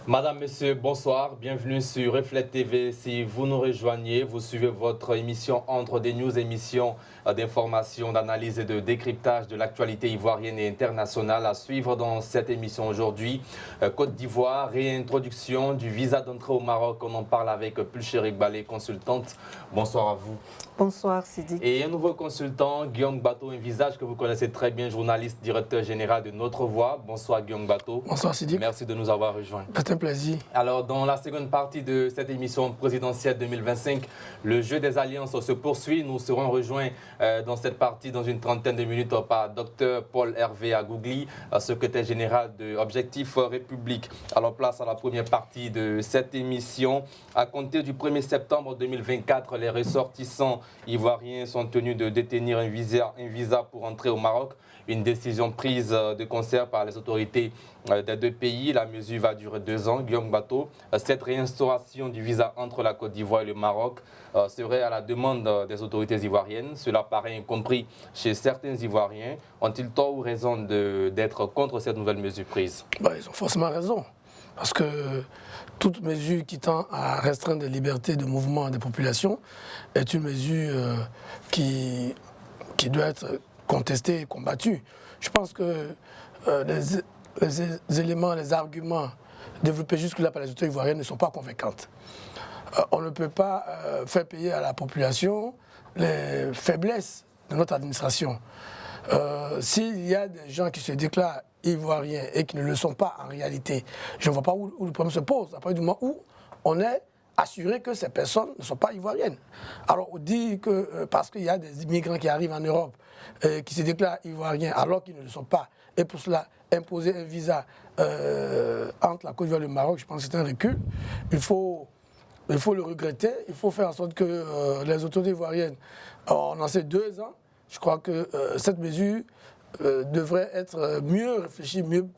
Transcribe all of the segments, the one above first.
Madame, Monsieur, bonsoir. Bienvenue sur Reflect TV. Si vous nous rejoignez, vous suivez votre émission Entre des news, émission d'information, d'analyse et de décryptage de l'actualité ivoirienne et internationale. À suivre dans cette émission aujourd'hui, Côte d'Ivoire, réintroduction du visa d'entrée au Maroc. On en parle avec Pulchérik Balé, consultante. Bonsoir à vous. Bonsoir Sidi. Et un nouveau consultant, Guillaume Bato, un visage que vous connaissez très bien, journaliste, directeur général de Notre Voix. Bonsoir Guillaume Bato. Bonsoir Sidi. Merci de nous avoir rejoints. C'est un plaisir. Alors, dans la seconde partie de cette émission présidentielle 2025, le jeu des alliances se poursuit. Nous serons rejoints dans cette partie, dans une trentaine de minutes, par Dr Paul Hervé Agougli, secrétaire général de Objectif République. Alors, place à la première partie de cette émission. À compter du 1er septembre 2024, les ressortissants ivoiriens sont tenus de détenir un visa pour entrer au Maroc. Une décision prise de concert par les autorités des deux pays. La mesure va durer 2 ans. Guillaume Bato, cette réinstauration du visa entre la Côte d'Ivoire et le Maroc serait à la demande des autorités ivoiriennes. Cela paraît incompris chez certains Ivoiriens. Ont-ils tort ou raison d'être contre cette nouvelle mesure prise? Ils ont forcément raison. Parce que toute mesure qui tend à restreindre les libertés de mouvement des populations est une mesure qui doit être contestée et combattue. Je pense que les éléments, les arguments développés jusque-là par les autorités ivoiriennes ne sont pas convaincants. On ne peut pas faire payer à la population les faiblesses de notre administration. S'il y a des gens qui se déclarent ivoiriens et qui ne le sont pas en réalité, je ne vois pas où le problème se pose, à partir du moment où on est assuré que ces personnes ne sont pas ivoiriennes. Alors on dit que parce qu'il y a des immigrants qui arrivent en Europe qui se déclarent ivoiriens alors qu'ils ne le sont pas, et pour cela imposer un visa entre la Côte d'Ivoire et le Maroc, je pense que c'est un recul. Il faut le regretter, il faut faire en sorte que les autorités ivoiriennes, en ces 2 ans, je crois que cette mesure devrait être mieux réfléchie, mieux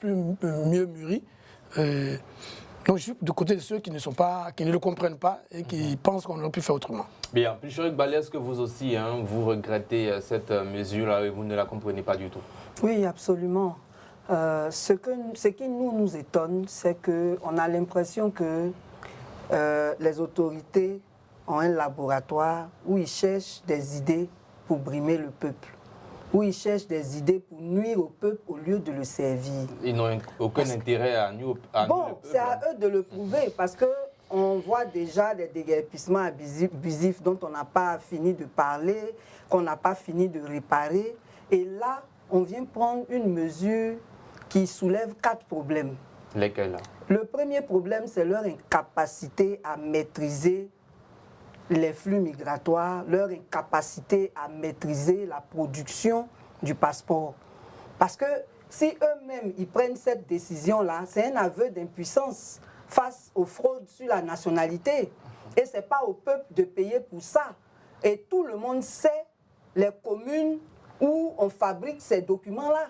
mûrie. Donc je suis du côté de ceux qui ne le comprennent pas et qui pensent qu'on aurait pu faire autrement. Bien, Pulchérik Balé, est-ce que vous aussi, vous regrettez cette mesure-là et vous ne la comprenez pas du tout? Oui, absolument. Ce qui nous étonne, c'est qu'on a l'impression que les autorités ont un laboratoire où ils cherchent des idées pour brimer le peuple, où ils cherchent des idées pour nuire au peuple au lieu de le servir. Ils n'ont aucun intérêt à nuire le peuple. C'est à eux de le prouver parce qu'on voit déjà des déguerpissements abusifs dont on n'a pas fini de parler, qu'on n'a pas fini de réparer. Et là, on vient prendre une mesure qui soulève 4 problèmes. Lesquels? Le premier problème, c'est leur incapacité à maîtriser les flux migratoires, leur incapacité à maîtriser la production du passeport. Parce que si eux-mêmes ils prennent cette décision-là, c'est un aveu d'impuissance face aux fraudes sur la nationalité. Et ce n'est pas au peuple de payer pour ça. Et tout le monde sait les communes où on fabrique ces documents-là.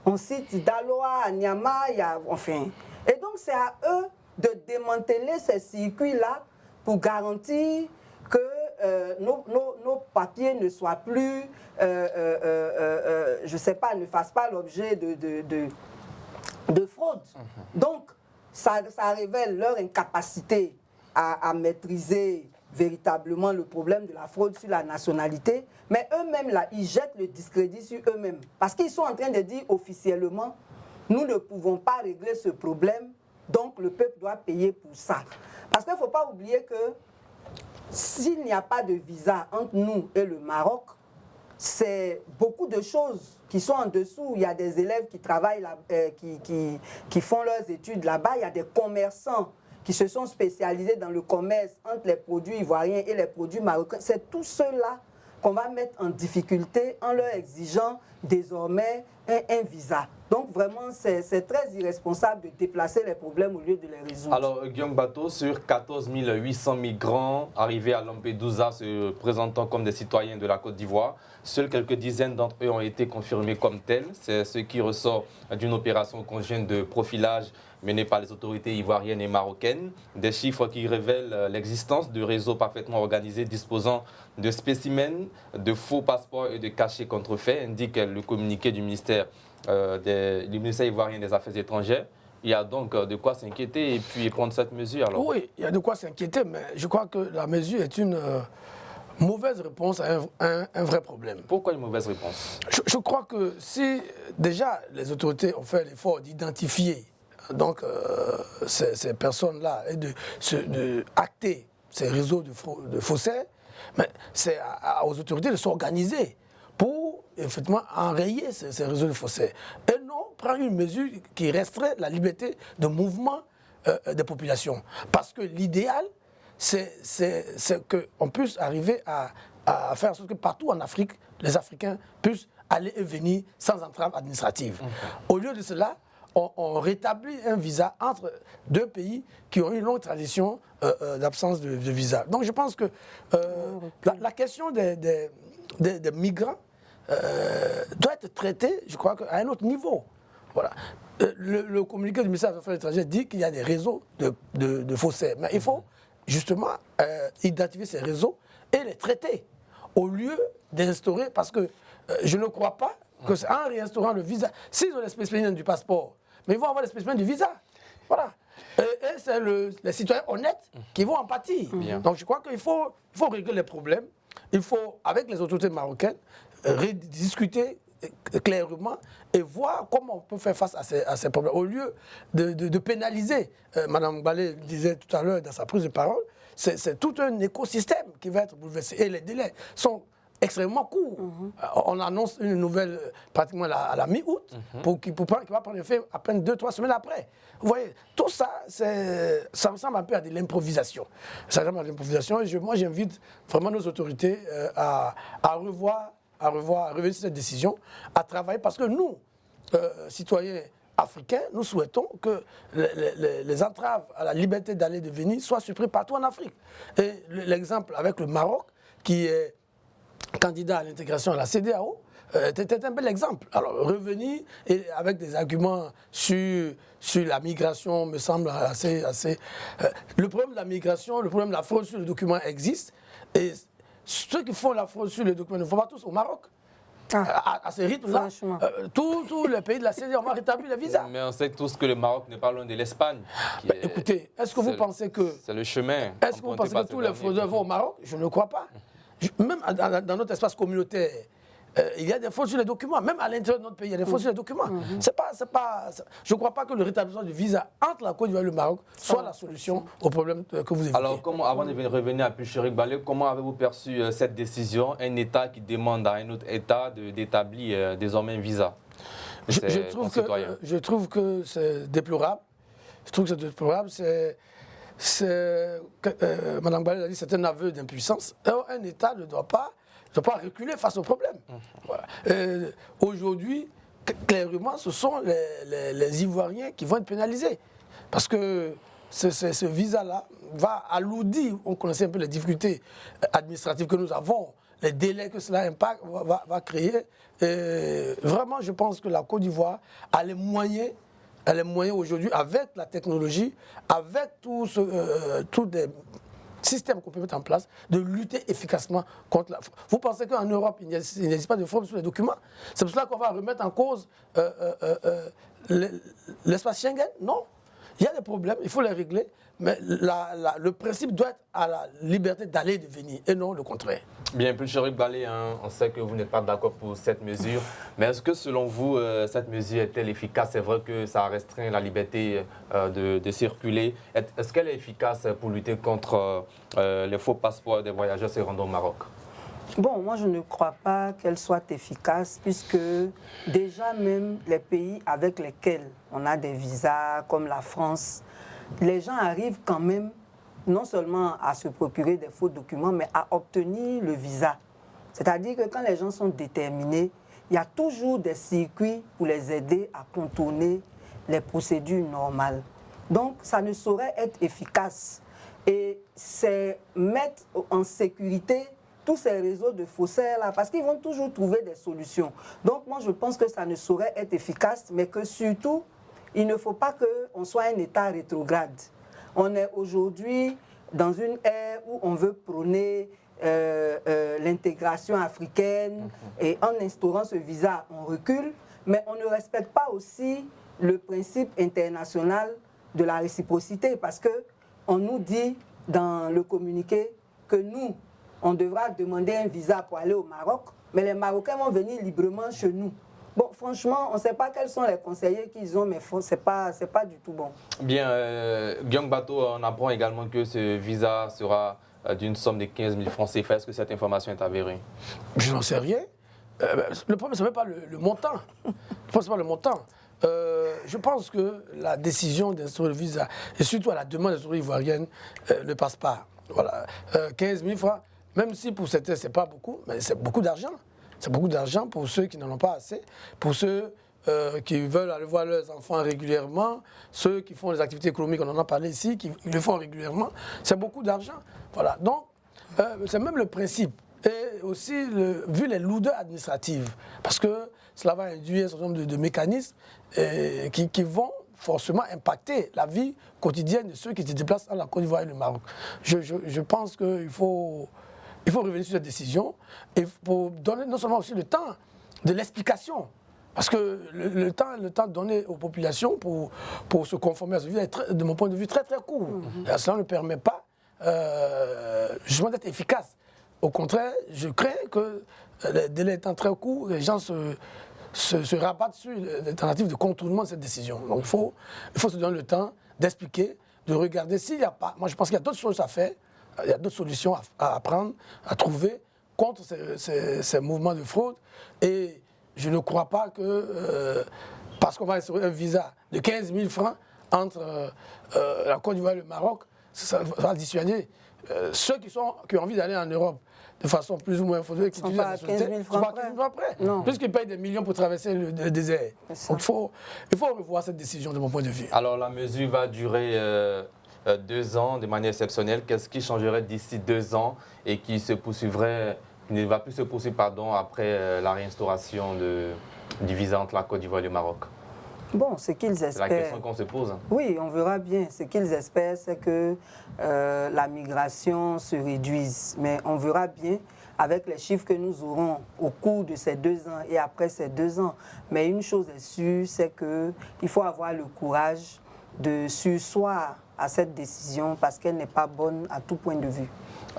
On cite Daloa, Niama, enfin. Et donc c'est à eux de démanteler ces circuits-là pour garantir que nos papiers ne soient plus, je ne sais pas, ne fassent pas l'objet de fraude. Donc, ça révèle leur incapacité à maîtriser véritablement le problème de la fraude sur la nationalité. Mais eux-mêmes, là, ils jettent le discrédit sur eux-mêmes. Parce qu'ils sont en train de dire officiellement, nous ne pouvons pas régler ce problème, donc le peuple doit payer pour ça. Parce qu'il ne faut pas oublier que s'il n'y a pas de visa entre nous et le Maroc, c'est beaucoup de choses qui sont en dessous. Il y a des élèves qui travaillent, là, qui font leurs études là-bas. Il y a des commerçants qui se sont spécialisés dans le commerce entre les produits ivoiriens et les produits marocains. C'est tout cela qu'on va mettre en difficulté en leur exigeant désormais un visa. Donc vraiment, c'est très irresponsable de déplacer les problèmes au lieu de les résoudre. Alors, Guillaume Bato, sur 14 800 migrants arrivés à Lampedusa se présentant comme des citoyens de la Côte d'Ivoire, seules quelques dizaines d'entre eux ont été confirmés comme tels. C'est ce qui ressort d'une opération conjointe de profilage menée par les autorités ivoiriennes et marocaines. Des chiffres qui révèlent l'existence de réseaux parfaitement organisés disposant de spécimens, de faux passeports et de cachets contrefaits, indique le communiqué du ministère ivoirien des Affaires étrangères. Il y a donc de quoi s'inquiéter et puis prendre cette mesure. Alors. Oui, il y a de quoi s'inquiéter, mais je crois que la mesure est une mauvaise réponse à un vrai problème. Pourquoi une mauvaise réponse? Je crois que si déjà les autorités ont fait l'effort d'identifier donc ces personnes-là et de acter ces réseaux de faussaires, mais c'est aux autorités de s'organiser pour effectivement enrayer ces réseaux de faussaires. Et non prendre une mesure qui restreint la liberté de mouvement des populations. Parce que l'idéal, c'est qu'on puisse arriver à faire en sorte que partout en Afrique, les Africains puissent aller et venir sans entrave administrative. Au lieu de cela, on rétablit un visa entre deux pays qui ont une longue tradition d'absence de visa. Donc je pense que la question des migrants doit être traitée, je crois, à un autre niveau. Voilà. Le communiqué du ministère des Affaires étrangères dit qu'il y a des réseaux de faussaires. Mais il faut justement identifier ces réseaux et les traiter au lieu d'instaurer, parce que je ne crois pas que c'est en réinstaurant le visa, s'ils ont les spécimens du passeport, mais ils vont avoir les spécimens du visa. Voilà. Et c'est les citoyens honnêtes qui vont en pâtir. Donc je crois qu'il faut régler les problèmes. Il faut, avec les autorités marocaines, discuter clairement et voir comment on peut faire face à ces problèmes. Au lieu de pénaliser, Mme Balé disait tout à l'heure dans sa prise de parole, c'est tout un écosystème qui va être bouleversé. Et les délais sont extrêmement courts. On annonce une nouvelle pratiquement à la mi-août qui va prendre effet à peine 2-3 semaines après. Vous voyez, tout ça, ça ressemble un peu à de l'improvisation. Ça ressemble à de l'improvisation et moi j'invite vraiment nos autorités à revenir sur cette décision, à travailler parce que nous, citoyens africains, nous souhaitons que les entraves à la liberté d'aller et de venir soient supprimées partout en Afrique. Et l'exemple avec le Maroc, qui est candidat à l'intégration à la CEDEAO, c'était un bel exemple. Alors, revenir et avec des arguments sur la migration me semble assez... le problème de la migration, le problème de la fraude sur les documents existe. Et ceux qui font la fraude sur les documents ne vont pas tous au Maroc. À ce rythme-là, tous les pays de la CEDEAO ont rétabli les visas. Mais on sait tous que le Maroc n'est pas loin de l'Espagne. Écoutez, est-ce que vous pensez que... C'est le chemin. Est-ce que vous pensez que tous les fraudeurs vont au Maroc? Je ne crois pas. Même dans notre espace communautaire, il y a des fraudes sur les documents. Même à l'intérieur de notre pays, il y a des fraudes sur les documents. Je ne crois pas que le rétablissement du visa entre la Côte d'Ivoire et le Maroc soit la solution au problème que vous évoquez. Alors, avant de revenir à Pulcherik Balé, comment avez-vous perçu cette décision? Un État qui demande à un autre État d'établir désormais un visa. Je trouve que c'est déplorable. Mme Balé a dit que c'est un aveu d'impuissance. Un État ne doit pas reculer face au problème. Voilà. Aujourd'hui, clairement, ce sont les Ivoiriens qui vont être pénalisés. Parce que ce visa-là va alourdir, on connaissait un peu les difficultés administratives que nous avons, les délais que cela va créer. Et vraiment, je pense que la Côte d'Ivoire a les moyens aujourd'hui, avec la technologie, avec tous les systèmes qu'on peut mettre en place, de lutter efficacement contre la fraude. Vous pensez qu'en Europe, il n'existe pas de fraude sur les documents? C'est pour cela qu'on va remettre en cause l'espace Schengen? Non. Il y a des problèmes, il faut les régler, mais le principe doit être à la liberté d'aller et de venir, et non le contraire. Bien, Pulcherik Balé, on sait que vous n'êtes pas d'accord pour cette mesure, mais est-ce que selon vous, cette mesure est-elle efficace? C'est vrai que ça restreint la liberté de circuler. Est-ce qu'elle est efficace pour lutter contre les faux passeports des voyageurs se rendant au Maroc? Bon, moi je ne crois pas qu'elle soit efficace puisque déjà même les pays avec lesquels on a des visas, comme la France, les gens arrivent quand même non seulement à se procurer des faux documents, mais à obtenir le visa. C'est-à-dire que quand les gens sont déterminés, il y a toujours des circuits pour les aider à contourner les procédures normales. Donc ça ne saurait être efficace. Et c'est mettre en sécurité tous ces réseaux de faussaires-là, parce qu'ils vont toujours trouver des solutions. Donc moi je pense que ça ne saurait être efficace, mais que surtout, il ne faut pas qu'on soit un État rétrograde. On est aujourd'hui dans une ère où on veut prôner l'intégration africaine et en instaurant ce visa, on recule, mais on ne respecte pas aussi le principe international de la réciprocité, parce qu'on nous dit dans le communiqué que nous, on devra demander un visa pour aller au Maroc, mais les Marocains vont venir librement chez nous. Bon, franchement, on ne sait pas quels sont les conseillers qu'ils ont, mais ce n'est pas du tout bon. Bien, Guillaume Bato, on apprend également que ce visa sera d'une somme de 15 000 francs CFA. Est-ce que cette information est avérée? Je n'en sais rien. Le problème, ce n'est même pas le montant. Ce n'est pas le montant. Je pense que la décision d'instaurer le visa, et surtout à la demande des autorités ivoiriennes, ne passe pas. Voilà. 15 000 francs, même si pour certains, ce n'est pas beaucoup, mais c'est beaucoup d'argent. C'est beaucoup d'argent pour ceux qui n'en ont pas assez, pour ceux qui veulent aller voir leurs enfants régulièrement, ceux qui font les activités économiques, on en a parlé ici, qui le font régulièrement. C'est beaucoup d'argent. Voilà. Donc, c'est même le principe. Et aussi, vu les lourdeurs administratives, parce que cela va induire un certain nombre de mécanismes qui vont forcément impacter la vie quotidienne de ceux qui se déplacent dans la Côte d'Ivoire et le Maroc. Je pense qu'il faut revenir sur cette décision et pour donner non seulement aussi le temps de l'explication, parce que le temps donné aux populations pour se conformer à ce visa est, de mon point de vue, très très court. Et cela ne permet pas justement d'être efficace. Au contraire, je crains que les délais étant très courts, les gens se rabattent sur l'alternative de contournement de cette décision. Donc il faut se donner le temps d'expliquer, de regarder s'il n'y a pas. Moi je pense qu'il y a d'autres choses à faire, il y a d'autres solutions à prendre, à trouver contre ces mouvements de fraude. Et je ne crois pas que parce qu'on va instaurer un visa de 15 000 francs entre la Côte d'Ivoire et le Maroc, ça va dissuader ceux qui ont envie d'aller en Europe de façon plus ou moins fausseuse, qui utilisent la nationalité, 15 000 francs près. Puisqu'ils payent des millions pour traverser le désert. Donc il faut revoir cette décision de mon point de vue. Alors la mesure va durer 2 ans de manière exceptionnelle. Qu'est-ce qui changerait d'ici 2 ans et qui ne va plus se poursuivre après la réinstauration du visa entre la Côte d'Ivoire et le Maroc? Bon, ce qu'ils espèrent... C'est la question qu'on se pose. Oui, on verra bien. Ce qu'ils espèrent, c'est que la migration se réduise. Mais on verra bien avec les chiffres que nous aurons au cours de ces 2 ans et après ces 2 ans. Mais une chose est sûre, c'est qu'il faut avoir le courage de surseoir à cette décision parce qu'elle n'est pas bonne à tout point de vue.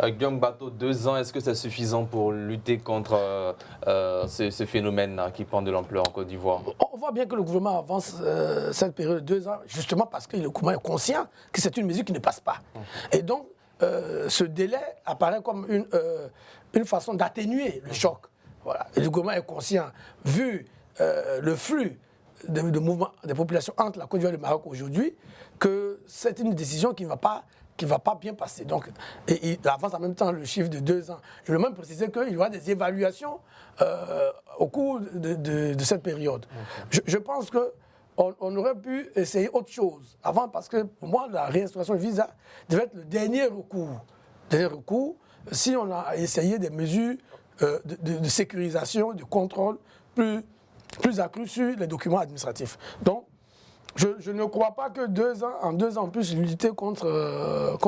Guillaume Bato, 2 ans, est-ce que c'est suffisant pour lutter contre ce phénomène qui prend de l'ampleur en Côte d'Ivoire? On voit bien que le gouvernement avance cette période de 2 ans, justement parce que le gouvernement est conscient que c'est une mesure qui ne passe pas. Et donc, ce délai apparaît comme une façon d'atténuer le choc. Voilà. Et le gouvernement est conscient, vu le flux de mouvement des populations entre la Côte d'Ivoire et le Maroc aujourd'hui, que c'est une décision qui ne va pas bien passer. Donc, il avance en même temps le chiffre de 2 ans. Il veut même préciser qu'il y aura des évaluations au cours de cette période. Okay. Je pense qu'on aurait pu essayer autre chose avant, parce que pour moi, la réinstauration du visa devait être le dernier recours. Si on a essayé des mesures de sécurisation, de contrôle plus accrues sur les documents administratifs. Donc, je ne crois pas que en 2 ans, on puisse lutter contre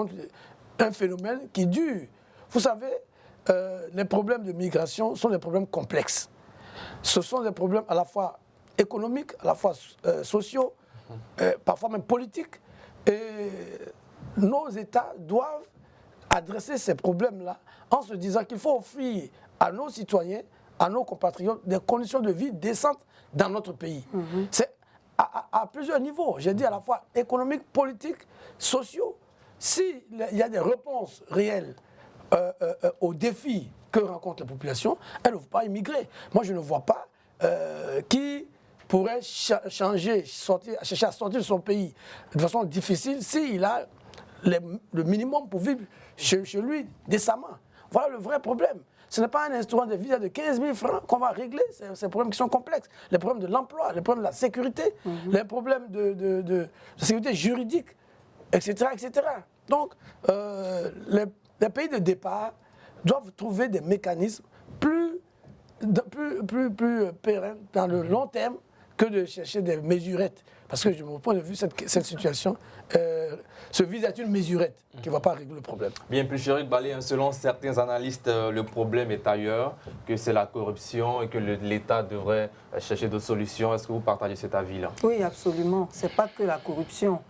un phénomène qui dure. Vous savez, les problèmes de migration sont des problèmes complexes. Ce sont des problèmes à la fois économiques, à la fois sociaux, parfois même politiques. Et nos États doivent adresser ces problèmes-là en se disant qu'il faut offrir à nos citoyens, à nos compatriotes, des conditions de vie décentes dans notre pays. C'est à plusieurs niveaux. J'ai dit à la fois économiques, politiques, sociaux. S'il y a des réponses réelles aux défis que rencontre la population, elle ne veut pas immigrer. Moi, je ne vois pas qui pourrait chercher à sortir de son pays de façon difficile s'il a le minimum pour vivre chez lui décemment. Voilà le vrai problème. Ce n'est pas un instrument de visa de 15 000 francs qu'on va régler ces problèmes qui sont complexes. Les problèmes de l'emploi, les problèmes de la sécurité, les problèmes de sécurité juridique, etc. etc. Donc, les pays de départ doivent trouver des mécanismes plus pérennes dans le long terme que de chercher des mesurettes. Parce que de mon point de vue, cette situation se vise à être une mesurette qui ne va pas régler le problème. Bien plus, Chéric Balé, selon certains analystes, le problème est ailleurs, que c'est la corruption et que l'État devrait chercher d'autres solutions. Est-ce que vous partagez cet avis-là? Oui, absolument. Ce n'est pas que la corruption.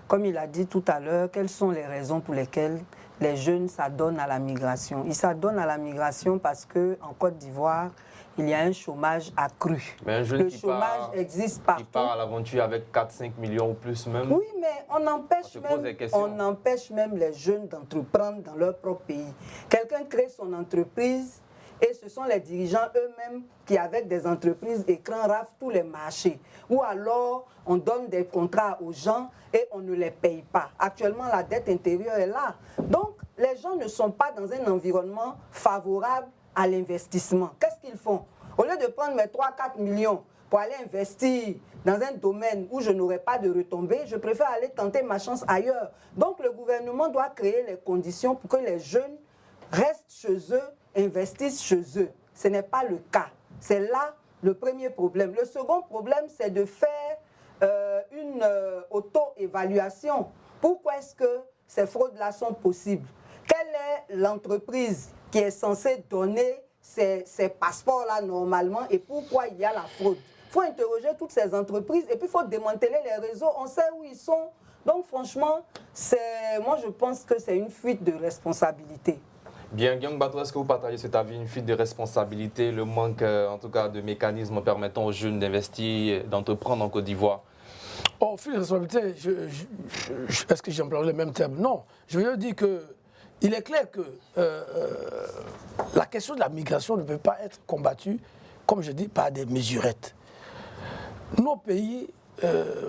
Comme il a dit tout à l'heure, quelles sont les raisons pour lesquelles les jeunes s'adonnent à la migration? Ils s'adonnent à la migration parce qu'en Côte d'Ivoire, il y a un chômage accru. Mais un jeune Le chômage existe partout. Qui part à l'aventure avec 4-5 millions ou plus même. Oui, mais on empêche même les jeunes d'entreprendre dans leur propre pays. Quelqu'un crée son entreprise et ce sont les dirigeants eux-mêmes qui, avec des entreprises, écrasent tous les marchés. Ou alors, on donne des contrats aux gens et on ne les paye pas. Actuellement, la dette intérieure est là. Donc, les gens ne sont pas dans un environnement favorable à l'investissement. Qu'est-ce qu'ils font? Au lieu de prendre mes 3-4 millions pour aller investir dans un domaine où je n'aurai pas de retombées, je préfère aller tenter ma chance ailleurs. Donc le gouvernement doit créer les conditions pour que les jeunes restent chez eux, investissent chez eux. Ce n'est pas le cas. C'est là le premier problème. Le second problème, c'est de faire une auto-évaluation. Pourquoi est-ce que ces fraudes-là sont possibles? Quelle est l'entreprise qui est censée donner ces passeports-là normalement et pourquoi il y a la fraude? Il faut interroger toutes ces entreprises et puis il faut démanteler les réseaux. On sait où ils sont. Donc franchement, moi je pense que c'est une fuite de responsabilité. Bien, Guillaume Bato, est-ce que vous partagez cet avis, une fuite de responsabilité, le manque en tout cas de mécanismes permettant aux jeunes d'investir, d'entreprendre en Côte d'Ivoire? Oh, fuite de responsabilité, est-ce que j'emploie le même terme? Non, je veux dire que il est clair que la question de la migration ne peut pas être combattue, comme je dis, par des mesurettes. Nos pays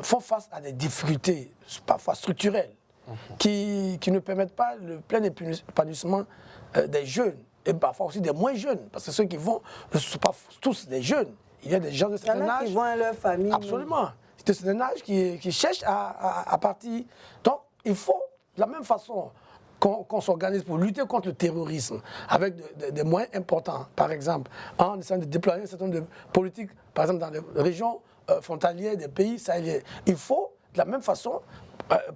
font face à des difficultés, parfois structurelles, qui ne permettent pas le plein épanouissement des jeunes, et parfois aussi des moins jeunes, parce que ceux qui vont ne sont pas tous des jeunes. Il y a des gens de certain âge. Qui vont à leur famille. Absolument. De certain âge qui cherchent à partir. Donc, il faut, de la même façon, qu'on s'organise pour lutter contre le terrorisme avec des moyens importants, par exemple, en essayant de déployer un certain nombre de politiques, par exemple dans les régions frontalières des pays sahéliens. Il faut, de la même façon,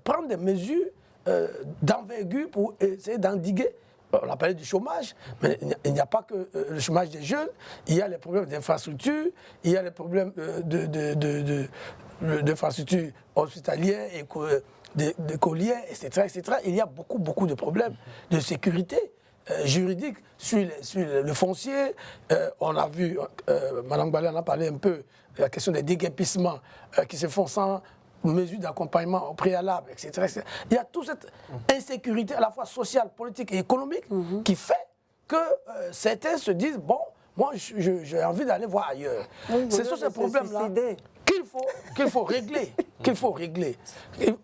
prendre des mesures d'envergure pour essayer d'endiguer. On a parlé du chômage, mais il n'y a pas que le chômage des jeunes, il y a les problèmes d'infrastructure, il y a les problèmes d'infrastructures hospitalières et d'écolières, etc., etc. Il y a beaucoup de problèmes de sécurité juridique sur le foncier. On a vu, Mme Balé en a parlé un peu, la question des déguerpissements qui se font sans mesures d'accompagnement au préalable, etc., etc. Il y a toute cette insécurité à la fois sociale, politique et économique qui fait que certains se disent, bon, moi j'ai envie d'aller voir ailleurs. Oui, c'est sur ces problèmes-là qu'il faut régler, Et,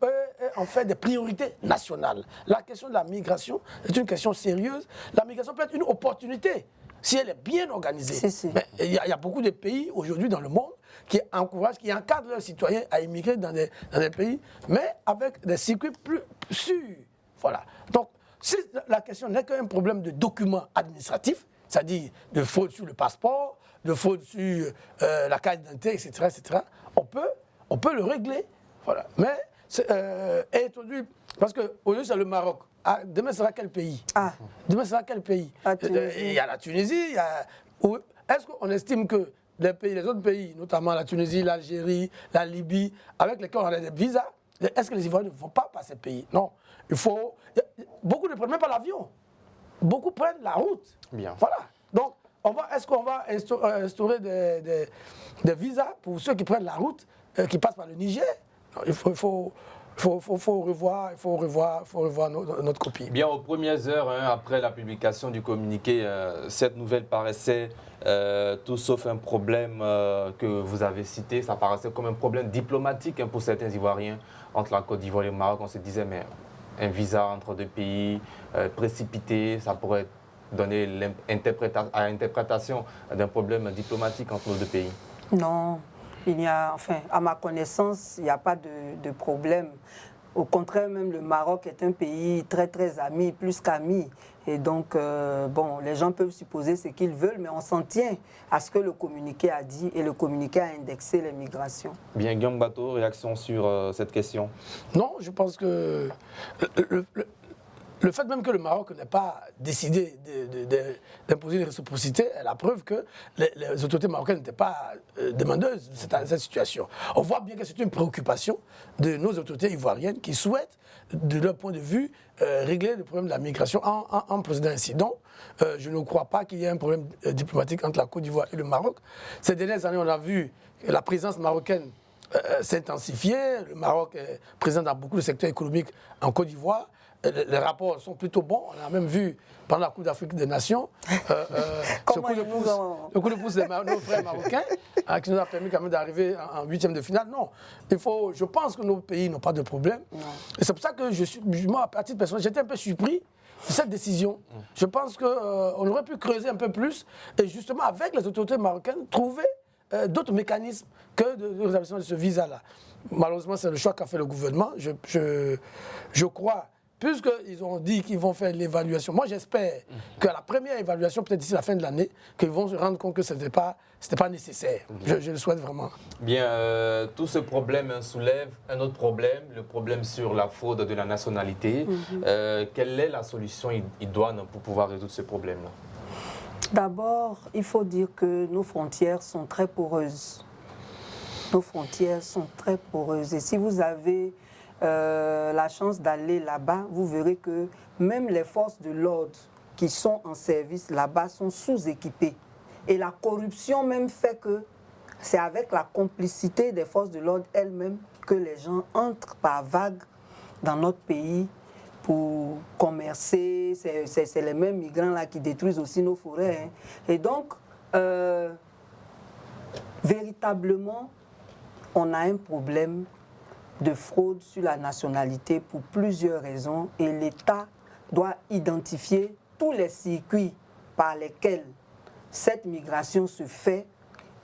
en fait des priorités nationales. La question de la migration est une question sérieuse. La migration peut être une opportunité si elle est bien organisée. Mais il y a beaucoup de pays aujourd'hui dans le monde qui encouragent, qui encadrent leurs citoyens à immigrer dans des pays, mais avec des circuits plus sûrs. Voilà. Donc, si la question n'est qu'un problème de documents administratifs, c'est-à-dire de fraude sur le passeport, de fraude sur la carte d'identité, etc., etc., on peut le régler. Voilà. Mais aujourd'hui, parce qu'aujourd'hui c'est le Maroc. Ah, demain sera quel pays? Demain sera quel pays? Il y a la Tunisie. Est-ce qu'on estime que les autres pays, notamment la Tunisie, l'Algérie, la Libye, avec lesquels on a des visas, est-ce que les Ivoiriens ne vont pas par ces pays? Non. Beaucoup ne prennent même pas l'avion. Beaucoup prennent la route. Bien. Voilà. Donc, est-ce qu'on va instaurer des visas pour ceux qui prennent la route, qui passent par le Niger? Non, il faut revoir notre copie. Bien, aux premières heures, après la publication du communiqué, cette nouvelle paraissait tout sauf un problème que vous avez cité. Ça paraissait comme un problème diplomatique pour certains Ivoiriens entre la Côte d'Ivoire et le Maroc. On se disait, mais un visa entre deux pays précipité, ça pourrait donner à l'interprétation d'un problème diplomatique entre nos deux pays. Non. À ma connaissance, il n'y a pas de problème. Au contraire, même le Maroc est un pays très très ami, plus qu'ami. Et donc, bon, les gens peuvent supposer ce qu'ils veulent, mais on s'en tient à ce que le communiqué a dit et le communiqué a indexé les migrations. Bien, Guillaume Bato, réaction sur cette question? Non, je pense que le fait même que le Maroc n'ait pas décidé d'imposer une réciprocité est la preuve que les autorités marocaines n'étaient pas demandeuses de cette situation. On voit bien que c'est une préoccupation de nos autorités ivoiriennes qui souhaitent, de leur point de vue, régler le problème de la migration en procédant ainsi. Donc, je ne crois pas qu'il y ait un problème diplomatique entre la Côte d'Ivoire et le Maroc. Ces dernières années, on a vu que la présence marocaine s'intensifier. Le Maroc est présent dans beaucoup de secteurs économiques en Côte d'Ivoire. Les rapports sont plutôt bons. On a même vu pendant la Coupe d'Afrique des Nations ce coup de pouce de nos frères marocains qui nous a permis quand même d'arriver en huitième de finale. Non, je pense que nos pays n'ont pas de problème. Et c'est pour ça que moi, à titre personnel, j'étais un peu surpris de cette décision. Je pense qu'on aurait pu creuser un peu plus et justement avec les autorités marocaines trouver d'autres mécanismes que de rétablissement de ce visa-là. Malheureusement, c'est le choix qu'a fait le gouvernement. Je crois, puisqu'ils ont dit qu'ils vont faire l'évaluation, moi j'espère qu'à la première évaluation, peut-être d'ici la fin de l'année, qu'ils vont se rendre compte que ce n'était pas nécessaire. Je le souhaite vraiment. Bien, tout ce problème soulève un autre problème, le problème sur la fraude de la nationalité. Quelle est la solution idoine pour pouvoir résoudre ce problème-là? D'abord, il faut dire que nos frontières sont très poreuses. Nos frontières sont très poreuses. Et si vous avez la chance d'aller là-bas, vous verrez que même les forces de l'ordre qui sont en service là-bas sont sous-équipées. Et la corruption même fait que c'est avec la complicité des forces de l'ordre elles-mêmes que les gens entrent par vagues dans notre pays pour commercer. C'est les mêmes migrants-là qui détruisent aussi nos forêts. Et donc, véritablement, on a un problème de fraude sur la nationalité pour plusieurs raisons et l'État doit identifier tous les circuits par lesquels cette migration se fait.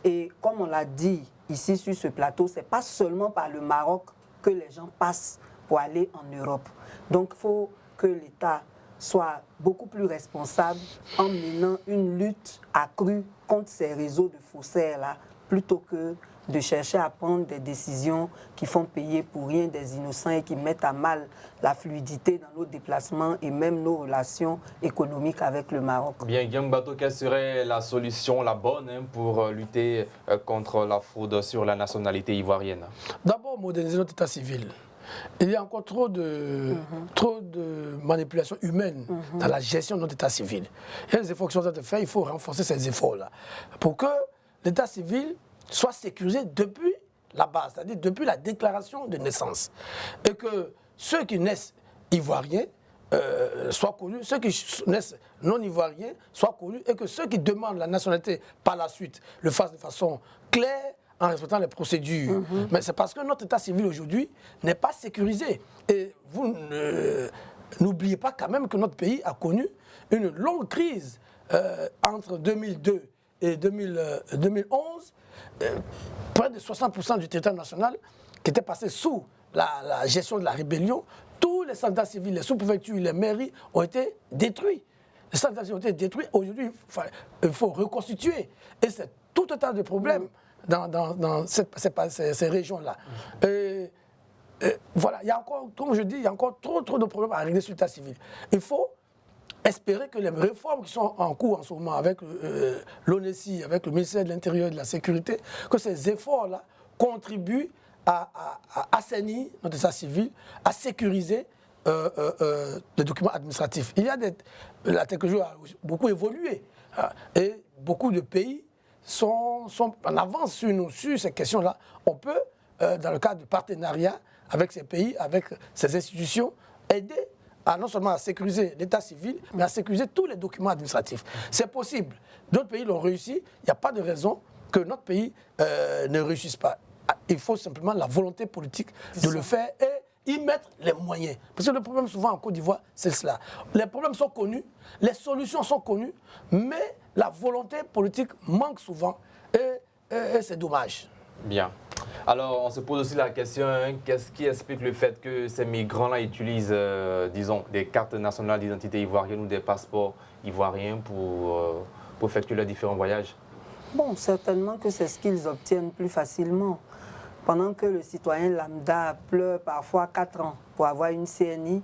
Et comme on l'a dit ici sur ce plateau, ce n'est pas seulement par le Maroc que les gens passent pour aller en Europe. Donc il faut que l'État soit beaucoup plus responsable en menant une lutte accrue contre ces réseaux de faussaires-là, plutôt que de chercher à prendre des décisions qui font payer pour rien des innocents et qui mettent à mal la fluidité dans nos déplacements et même nos relations économiques avec le Maroc. Bien, Guillaume Bato, quelle serait la solution, la bonne, pour lutter contre la fraude sur la nationalité ivoirienne? D'abord, moderniser notre état civil. Il y a encore trop de manipulations humaines dans la gestion de notre état civil. Il y a des efforts qui sont en train de faire, il faut renforcer ces efforts-là pour que l'état civil soit sécurisé depuis la base, c'est-à-dire depuis la déclaration de naissance. Et que ceux qui naissent ivoiriens soient connus, ceux qui naissent non ivoiriens soient connus, et que ceux qui demandent la nationalité par la suite le fassent de façon claire, en respectant les procédures. Mais c'est parce que notre état civil aujourd'hui n'est pas sécurisé. Et vous n'oubliez pas quand même que notre pays a connu une longue crise entre 2002 et 2011, près de 60% du territoire national qui était passé sous la gestion de la rébellion. Tous les centres civils, les sous-préfectures, les mairies ont été détruits. Les centres civils ont été détruits. Aujourd'hui, il faut reconstituer. Et c'est tout un tas de problèmes dans ces régions-là. Voilà, il y a encore, comme je dis, il y a encore trop de problèmes à régler sur l'état civil. Il faut espérer que les réformes qui sont en cours en ce moment avec l'ONESI, avec le ministère de l'Intérieur et de la Sécurité, que ces efforts-là contribuent à assainir notre état civil, à sécuriser les documents administratifs. La technologie a beaucoup évolué et beaucoup de pays sont en avance sur nous, sur ces questions-là. On peut, dans le cadre de partenariat avec ces pays, avec ces institutions, aider non seulement à sécuriser l'état civil, mais à sécuriser tous les documents administratifs. C'est possible. D'autres pays l'ont réussi. Il n'y a pas de raison que notre pays ne réussisse pas. Il faut simplement la volonté politique de le faire et y mettre les moyens. Parce que le problème souvent en Côte d'Ivoire, c'est cela. Les problèmes sont connus, les solutions sont connues, mais la volonté politique manque souvent et c'est dommage. Bien. Alors, on se pose aussi la question, hein, qu'est-ce qui explique le fait que ces migrants-là utilisent, disons, des cartes nationales d'identité ivoirienne ou des passeports ivoiriens pour effectuer leurs différents voyages? Bon, certainement que c'est ce qu'ils obtiennent plus facilement. Pendant que le citoyen lambda pleure parfois 4 ans pour avoir une CNI,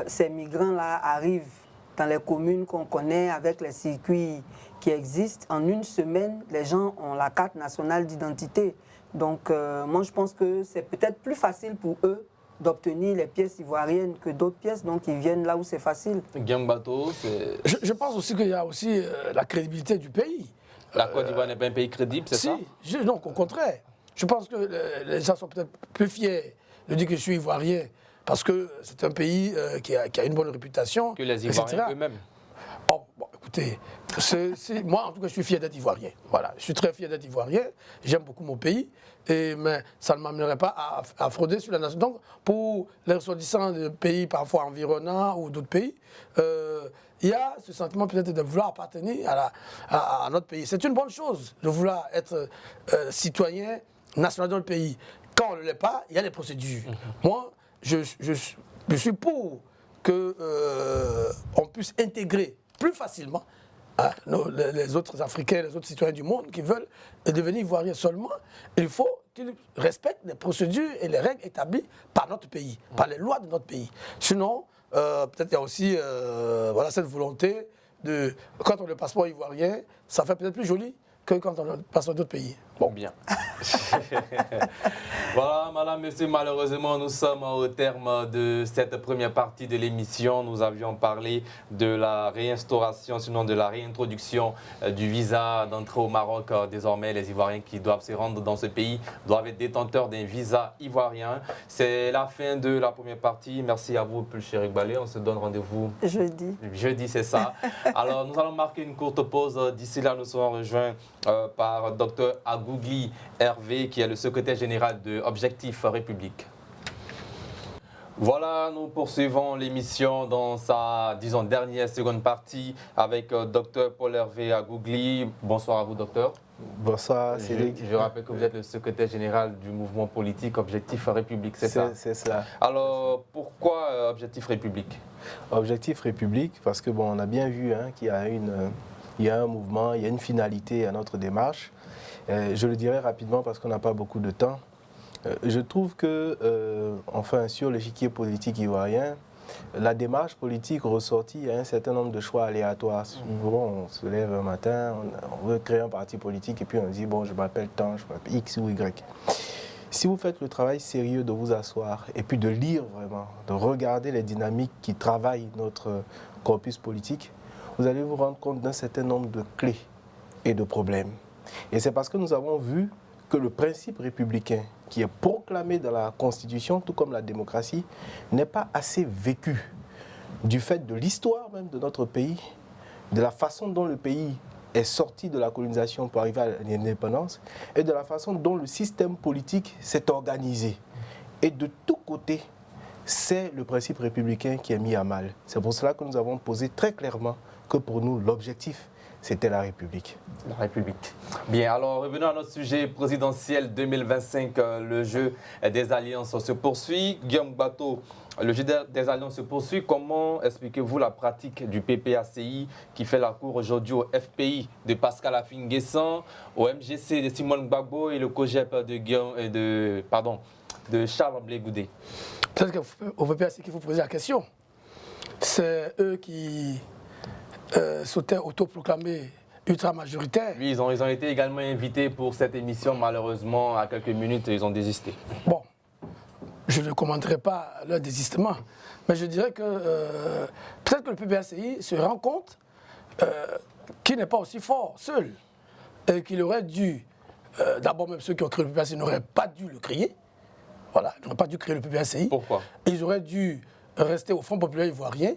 ces migrants-là arrivent dans les communes qu'on connaît avec les circuits qui existent. En une semaine, les gens ont la carte nationale d'identité. Donc, moi, je pense que c'est peut-être plus facile pour eux d'obtenir les pièces ivoiriennes que d'autres pièces, donc ils viennent là où c'est facile. Guillaume Bateau, c'est... Je pense aussi qu'il y a aussi la crédibilité du pays. La Côte d'Ivoire n'est pas un pays crédible, c'est ça? Non, au contraire. Je pense que les gens sont peut-être plus fiers de dire que je suis ivoirien parce que c'est un pays qui a une bonne réputation. Que les Ivoiriens eux-mêmes. Oh, bon, écoutez, moi en tout cas je suis fier d'être ivoirien. Voilà, je suis très fier d'être ivoirien. J'aime beaucoup mon pays, mais ça ne m'amènerait pas à frauder sur la nation. Donc pour les ressortissants de pays parfois environnants ou d'autres pays, il y a ce sentiment peut-être de vouloir appartenir à notre pays. C'est une bonne chose de vouloir être citoyen national dans le pays. Quand on ne l'est pas, il y a des procédures. Moi, je suis pour qu'on puisse intégrer plus facilement les autres Africains, les autres citoyens du monde qui veulent devenir ivoiriens seulement. Il faut qu'ils respectent les procédures et les règles établies par notre pays, par les lois de notre pays. Sinon, peut-être il y a aussi voilà, cette volonté de, quand on a le passeport ivoirien, ça fait peut-être plus joli que quand on passe dans d'autres pays. Bon, bien. Voilà, madame, monsieur, malheureusement, nous sommes au terme de cette première partie de l'émission. Nous avions parlé de la réinstauration, sinon de la réintroduction du visa d'entrée au Maroc. Désormais, les Ivoiriens qui doivent se rendre dans ce pays doivent être détenteurs d'un visa ivoirien. C'est la fin de la première partie. Merci à vous, Pulcher Balé. On se donne rendez-vous jeudi. Jeudi, c'est ça. Alors, nous allons marquer une courte pause. D'ici là, nous serons rejoints par Dr Agougli Hervé, qui est le secrétaire général de Objectif République. Voilà, nous poursuivons l'émission dans sa, disons, dernière seconde partie avec Dr Paul Hervé Agougli. Bonsoir à vous, docteur. Bonsoir, Cédric. Je rappelle que vous êtes le secrétaire général du mouvement politique Objectif République, c'est ça? C'est ça. Alors, pourquoi Objectif République? Objectif République, parce que bon, on a bien vu hein, qu'il y a il y a un mouvement, il y a une finalité à notre démarche. Je le dirai rapidement parce qu'on n'a pas beaucoup de temps. Je trouve que, enfin, sur l'échiquier politique ivoirien, la démarche politique ressortie a un certain nombre de choix aléatoires. Souvent, on se lève un matin, on veut créer un parti politique et puis on dit, bon, je m'appelle tant, je m'appelle X ou Y. Si vous faites le travail sérieux de vous asseoir et puis de lire vraiment, de regarder les dynamiques qui travaillent notre corpus politique, vous allez vous rendre compte d'un certain nombre de clés et de problèmes. Et c'est parce que nous avons vu que le principe républicain qui est proclamé dans la Constitution, tout comme la démocratie, n'est pas assez vécu du fait de l'histoire même de notre pays, de la façon dont le pays est sorti de la colonisation pour arriver à l'indépendance et de la façon dont le système politique s'est organisé. Et de tous côtés, c'est le principe républicain qui est mis à mal. C'est pour cela que nous avons posé très clairement que pour nous, l'objectif, c'était la République. La République. Bien, alors revenons à notre sujet présidentiel 2025. Le jeu des alliances se poursuit. Guillaume Bateau, le jeu des alliances se poursuit. Comment expliquez-vous la pratique du PPACI qui fait la cour aujourd'hui au FPI de Pascal Affi-N'Guessan, au MGC de Simone Gbagbo et le COGEP de Charles Blé Goudé? Peut-être qu'au PPACI qu'il faut poser la question. C'est eux qui sautaient autoproclamés ultra-majoritaires. Oui, ils ont été également invités pour cette émission. Malheureusement, à quelques minutes, ils ont désisté. Bon, je ne commenterai pas leur désistement, mais je dirais que peut-être que le PPACI se rend compte qu'il n'est pas aussi fort seul et qu'il aurait dû, d'abord même ceux qui ont créé le PPACI n'auraient pas dû le créer. Voilà, ils n'auraient pas dû créer le PPACI. Pourquoi? Ils auraient dû rester au Front populaire ivoirien,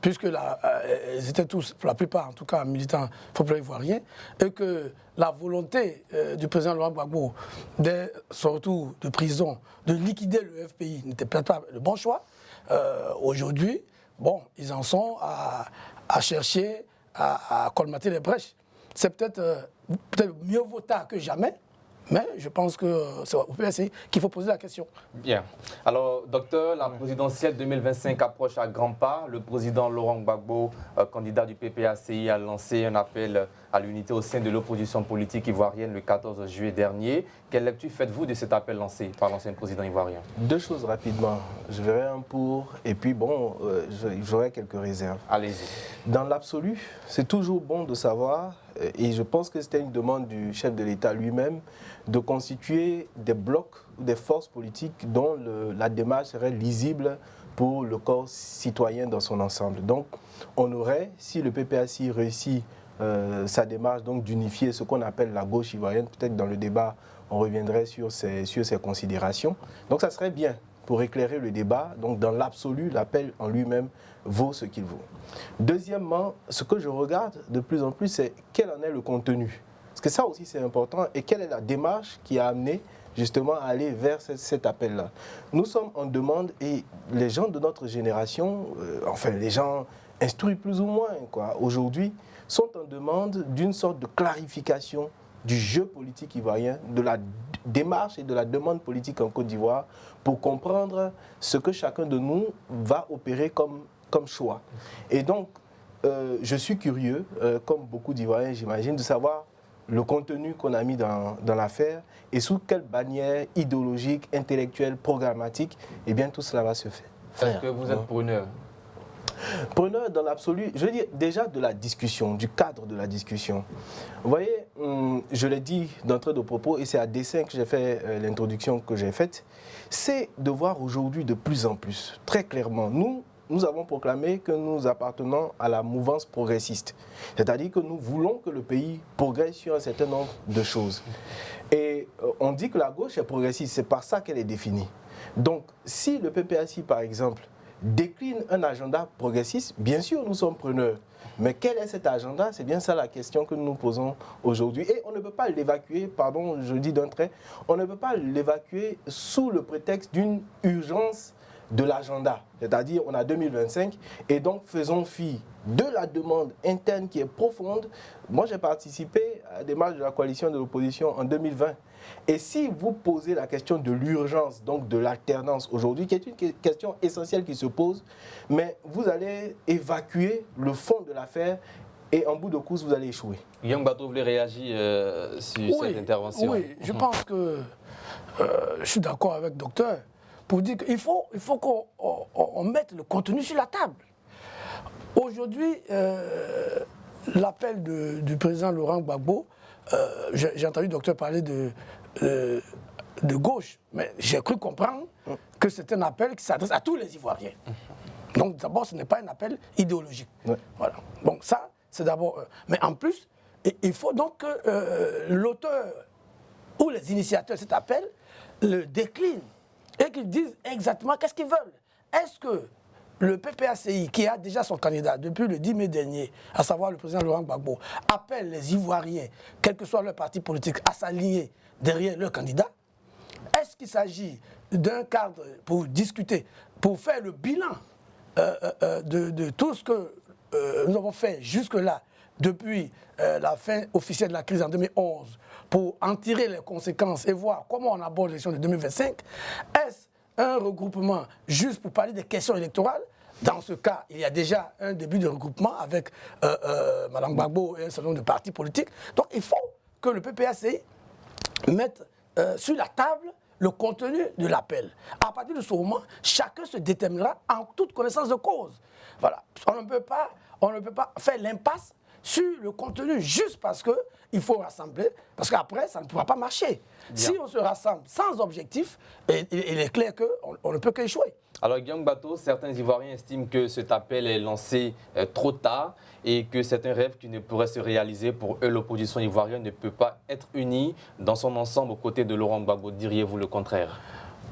puisque ils étaient tous, pour la plupart en tout cas, militants populaires ivoiriens, et que la volonté du président Laurent Gbagbo, dès son retour de prison, de liquider le FPI n'était peut-être pas le bon choix. Aujourd'hui, bon, ils en sont à chercher à colmater les brèches. C'est peut-être mieux vaut tard que jamais, Mais je pense que c'est au PPACI qu'il faut poser la question. Bien. Alors, docteur, la présidentielle 2025 approche à grands pas. Le président Laurent Gbagbo, candidat du PPACI, a lancé un appel à l'unité au sein de l'opposition politique ivoirienne le 14 juillet dernier. Quelle lecture faites-vous de cet appel lancé par l'ancien président ivoirien? Deux choses rapidement. Je verrai un pour, et puis bon, j'aurai quelques réserves. Allez-y. Dans l'absolu, c'est toujours bon de savoir, et je pense que c'était une demande du chef de l'État lui-même, de constituer des blocs ou des forces politiques dont la démarche serait lisible pour le corps citoyen dans son ensemble. Donc, on aurait, si le PPACI réussit sa démarche d'unifier ce qu'on appelle la gauche ivoirienne, peut-être dans le débat, on reviendrait sur ces considérations. Donc, ça serait bien pour éclairer le débat. Donc, dans l'absolu, l'appel en lui-même vaut ce qu'il vaut. Deuxièmement, ce que je regarde de plus en plus, c'est quel en est le contenu. Parce que ça aussi, c'est important. Et quelle est la démarche qui a amené justement à aller vers cet appel-là. Nous sommes en demande, et les gens de notre génération, enfin les gens instruits plus ou moins, aujourd'hui, sont en demande d'une sorte de clarification du jeu politique ivoirien, de la démarche et de la demande politique en Côte d'Ivoire, pour comprendre ce que chacun de nous va opérer comme choix. Et donc, je suis curieux, comme beaucoup d'Ivoiriens, j'imagine, de savoir le contenu qu'on a mis dans l'affaire et sous quelle bannière idéologique, intellectuelle, programmatique, eh bien tout cela va se faire. Est-ce que vous êtes preneur? Preneur dans l'absolu, je veux dire déjà de la discussion, du cadre de la discussion. Vous voyez, je l'ai dit d'entrée de propos, et c'est à dessein que j'ai fait l'introduction que j'ai faite, c'est de voir aujourd'hui de plus en plus, très clairement, nous avons proclamé que nous appartenons à la mouvance progressiste. C'est-à-dire que nous voulons que le pays progresse sur un certain nombre de choses. Et on dit que la gauche est progressiste, c'est par ça qu'elle est définie. Donc, si le PPACI, par exemple, décline un agenda progressiste, bien sûr, nous sommes preneurs. Mais quel est cet agenda? C'est bien ça la question que nous nous posons aujourd'hui. Et on ne peut pas l'évacuer, pardon, je dis d'un trait, on ne peut pas l'évacuer sous le prétexte d'une urgence de l'agenda, c'est-à-dire on a 2025 et donc faisons fi de la demande interne qui est profonde. Moi j'ai participé à la démarche de la coalition de l'opposition en 2020 et si vous posez la question de l'urgence, donc de l'alternance aujourd'hui, qui est une question essentielle qui se pose, mais vous allez évacuer le fond de l'affaire et en bout de course vous allez échouer. Guillaume Bato, vous voulez réagir sur cette intervention? Oui, je pense que je suis d'accord avec le docteur pour dire qu'il faut qu'on mette le contenu sur la table. Aujourd'hui, l'appel du président Laurent Gbagbo, j'ai entendu le docteur parler de gauche, mais j'ai cru comprendre que c'est un appel qui s'adresse à tous les Ivoiriens. Donc d'abord, ce n'est pas un appel idéologique. Ouais. Voilà. Donc ça, c'est d'abord... mais en plus, il faut donc que l'auteur ou les initiateurs de cet appel le déclinent et qu'ils disent exactement qu'est-ce qu'ils veulent. Est-ce que le PPACI, qui a déjà son candidat depuis le 10 mai dernier, à savoir le président Laurent Gbagbo, appelle les Ivoiriens, quel que soit leur parti politique, à s'aligner derrière leur candidat? Est-ce qu'il s'agit d'un cadre pour discuter, pour faire le bilan de tout ce que nous avons fait jusque-là, depuis la fin officielle de la crise en 2011, pour en tirer les conséquences et voir comment on aborde l'élection de 2025? Est-ce un regroupement juste pour parler des questions électorales? Dans ce cas, il y a déjà un début de regroupement avec Mme Gbagbo et un certain nombre de partis politiques. Donc il faut que le PPACI mette sur la table le contenu de l'appel. À partir de ce moment, chacun se déterminera en toute connaissance de cause. Voilà. On ne peut pas faire l'impasse sur le contenu juste parce qu'il faut rassembler, parce qu'après, ça ne pourra pas marcher. Bien. Si on se rassemble sans objectif, il est clair qu'on ne peut qu'échouer. Alors, Guillaume Bato, certains Ivoiriens estiment que cet appel est lancé trop tard et que c'est un rêve qui ne pourrait se réaliser. Pour eux, l'opposition ivoirienne ne peut pas être unie dans son ensemble aux côtés de Laurent Gbagbo. Diriez-vous le contraire?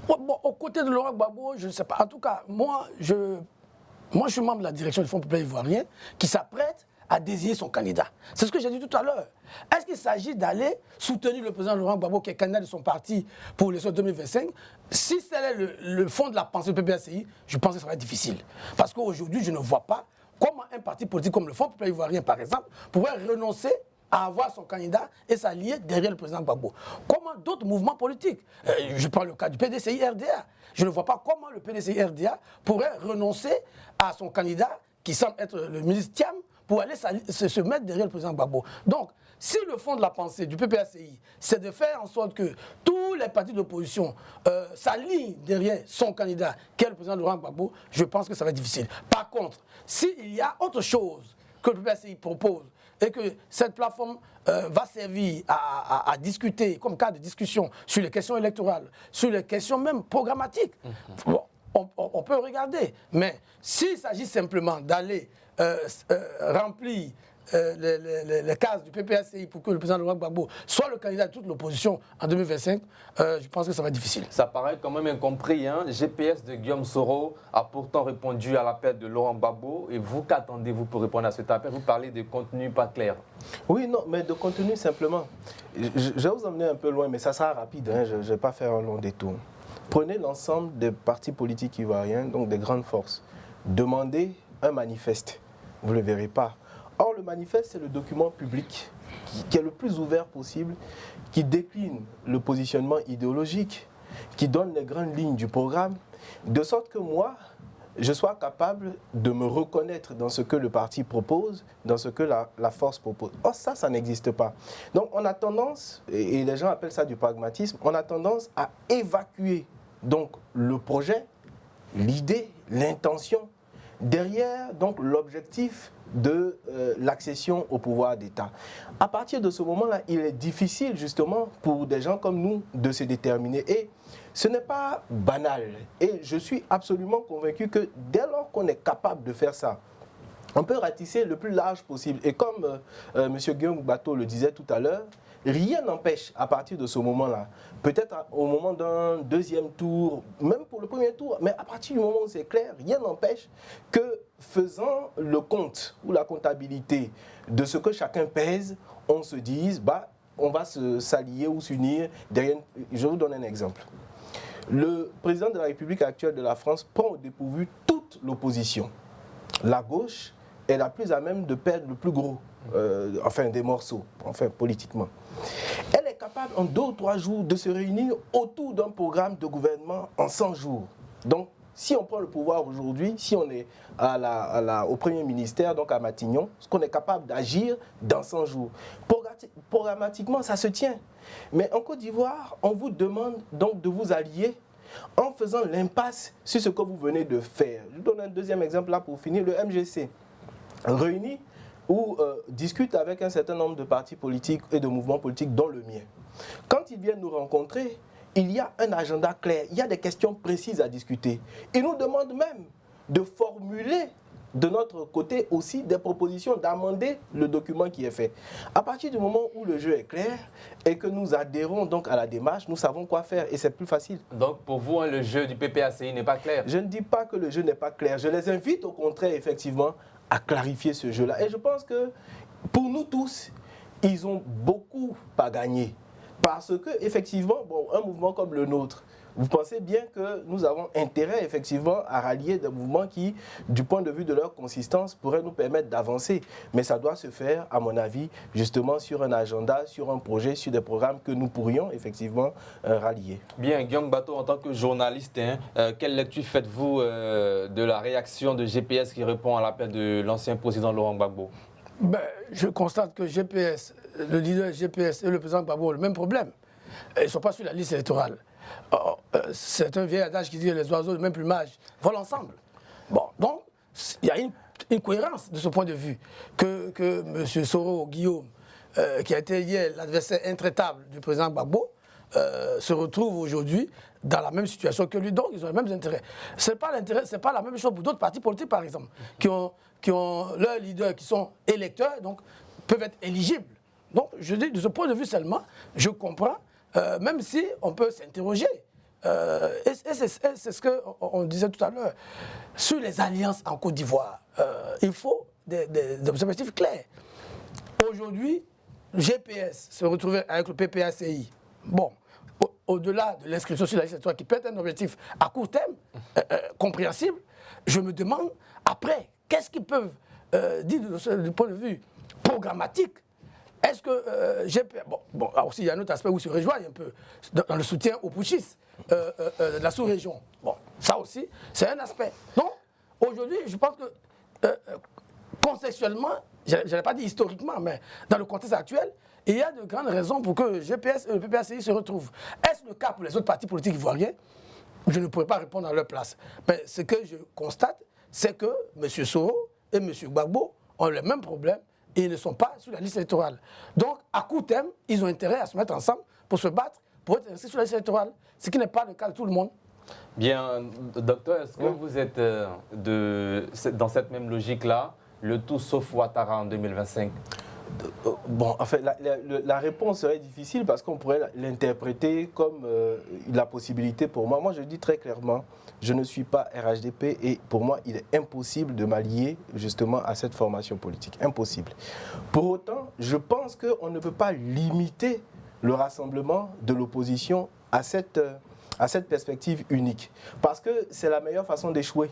Bon, aux côtés de Laurent Gbagbo, je ne sais pas. En tout cas, moi, je suis membre de la direction du Fonds populaire ivoirien qui s'apprête à désigner son candidat. C'est ce que j'ai dit tout à l'heure. Est-ce qu'il s'agit d'aller soutenir le président Laurent Gbagbo, qui est candidat de son parti pour l'élection 2025? Si c'est le fond de la pensée du PPACI, je pense que ça va être difficile. Parce qu'aujourd'hui, je ne vois pas comment un parti politique comme le Fonds populaire ivoirien, par exemple, pourrait renoncer à avoir son candidat et s'allier derrière le président Gbagbo. Comment d'autres mouvements politiques, je prends le cas du PDCI-RDA, je ne vois pas comment le PDCI-RDA pourrait renoncer à son candidat, qui semble être le ministre Thiam, pour aller se mettre derrière le président Gbagbo. Donc, si le fond de la pensée du PPACI, c'est de faire en sorte que tous les partis d'opposition s'alignent derrière son candidat, qui est le président Laurent Gbagbo, je pense que ça va être difficile. Par contre, s'il y a autre chose que le PPACI propose et que cette plateforme va servir à discuter, comme cas de discussion, sur les questions électorales, sur les questions même programmatiques, bon, on peut regarder. Mais s'il s'agit simplement d'aller remplir les cases du PPACI pour que le président Laurent Gbagbo soit le candidat de toute l'opposition en 2025, je pense que ça va être difficile. Ça paraît quand même incompris. Hein? GPS de Guillaume Soro a pourtant répondu à l'appel de Laurent Gbagbo. Et vous, qu'attendez-vous pour répondre à cet appel? Vous parlez de contenu pas clair. Oui, non, mais de contenu simplement. Je vais vous emmener un peu loin, mais ça sera rapide. Hein, je ne vais pas faire un long détour. Prenez l'ensemble des partis politiques ivoiriens, donc des grandes forces. Demandez un manifeste. Vous ne le verrez pas. Or, le manifeste, c'est le document public qui est le plus ouvert possible, qui décline le positionnement idéologique, qui donne les grandes lignes du programme, de sorte que moi, je sois capable de me reconnaître dans ce que le parti propose, dans ce que la force propose. Or, ça n'existe pas. Donc, on a tendance, et les gens appellent ça du pragmatisme, on a tendance à évacuer donc le projet, l'idée, l'intention, derrière donc l'objectif de l'accession au pouvoir d'État. À partir de ce moment-là, il est difficile justement pour des gens comme nous de se déterminer. Et ce n'est pas banal. Et je suis absolument convaincu que dès lors qu'on est capable de faire ça, on peut ratisser le plus large possible. Et comme M. Guillaume Bateau le disait tout à l'heure, rien n'empêche à partir de ce moment-là, peut-être au moment d'un deuxième tour, même pour le premier tour, mais à partir du moment où c'est clair, rien n'empêche que faisant le compte ou la comptabilité de ce que chacun pèse, on se dise, bah, on va s'allier ou s'unir derrière. Je vous donne un exemple. Le président de la République actuelle de la France prend au dépourvu toute l'opposition. La gauche est la plus à même de perdre le plus gros. Des morceaux, politiquement. Elle est capable en 2 ou 3 jours de se réunir autour d'un programme de gouvernement en 100 jours. Donc, si on prend le pouvoir aujourd'hui, si on est au premier ministère, donc à Matignon, qu'on est capable d'agir dans 100 jours. Programmatiquement, ça se tient. Mais en Côte d'Ivoire, on vous demande donc de vous allier en faisant l'impasse sur ce que vous venez de faire. Je vous donne un deuxième exemple là pour finir. Le MGC, réuni ou discute avec un certain nombre de partis politiques et de mouvements politiques, dont le mien. Quand ils viennent nous rencontrer, il y a un agenda clair, il y a des questions précises à discuter. Ils nous demandent même de formuler de notre côté aussi des propositions d'amender le document qui est fait. À partir du moment où le jeu est clair et que nous adhérons donc à la démarche, nous savons quoi faire et c'est plus facile. Donc pour vous, hein, le jeu du PPACI n'est pas clair? Je ne dis pas que le jeu n'est pas clair. Je les invite au contraire, effectivement, à clarifier ce jeu-là. Et je pense que pour nous tous, ils ont beaucoup à gagner. Parce que, effectivement, un mouvement comme le nôtre, vous pensez bien que nous avons intérêt, effectivement, à rallier des mouvements qui, du point de vue de leur consistance, pourraient nous permettre d'avancer. Mais ça doit se faire, à mon avis, justement sur un agenda, sur un projet, sur des programmes que nous pourrions, effectivement, rallier. Bien, Guillaume Bateau, en tant que journaliste, quelle lecture faites-vous de la réaction de GPS qui répond à l'appel de l'ancien président Laurent Gbagbo? Je constate que GPS, le leader GPS et le président Gbagbo ont le même problème. Ils ne sont pas sur la liste électorale. C'est un vieil adage qui dit que les oiseaux de même plumage volent ensemble. Bon, donc, il y a une cohérence de ce point de vue que M. Soro Guillaume, qui a été hier l'adversaire intraitable du président Gbagbo, se retrouve aujourd'hui dans la même situation que lui. Donc, ils ont les mêmes intérêts. Ce n'est pas la même chose pour d'autres partis politiques, par exemple, qui ont leurs leaders qui sont électeurs, donc peuvent être éligibles. Donc, je dis, de ce point de vue seulement, je comprends, même si on peut s'interroger. Et c'est ce qu'on disait tout à l'heure. Sur les alliances en Côte d'Ivoire, il faut des objectifs clairs. Aujourd'hui, le GPS se retrouvait avec le PPACI. Bon, au-delà de l'inscription sur la liste électorale qui peut être un objectif à court terme, compréhensible, je me demande, après, qu'est-ce qu'ils peuvent dire du point de vue programmatique est-ce que bon, alors aussi il y a un autre aspect où ils se rejoignent un peu dans le soutien aux putschistes de la sous-région. Bon, ça aussi, c'est un aspect. Donc, aujourd'hui, je pense que conceptuellement, je n'allais pas dire historiquement, mais dans le contexte actuel, il y a de grandes raisons pour que le PPACI se retrouve. Est-ce le cas pour les autres partis politiques ivoiriens? Je ne pourrais pas répondre à leur place. Mais ce que je constate, c'est que M. Soro et M. Gbagbo ont le même problème et ils ne sont pas sur la liste électorale. Donc, à court terme, ils ont intérêt à se mettre ensemble pour se battre, pour être inscrits sur la liste électorale, ce qui n'est pas le cas de tout le monde. Bien, docteur, est-ce que vous êtes dans cette même logique-là, le tout sauf Ouattara en 2025? Bon, en fait, la réponse serait difficile parce qu'on pourrait l'interpréter comme la possibilité pour moi. Moi, je dis très clairement, je ne suis pas RHDP et pour moi, il est impossible de m'allier justement à cette formation politique. Impossible. Pour autant, je pense qu'on ne peut pas limiter le rassemblement de l'opposition à cette perspective unique. Parce que c'est la meilleure façon d'échouer.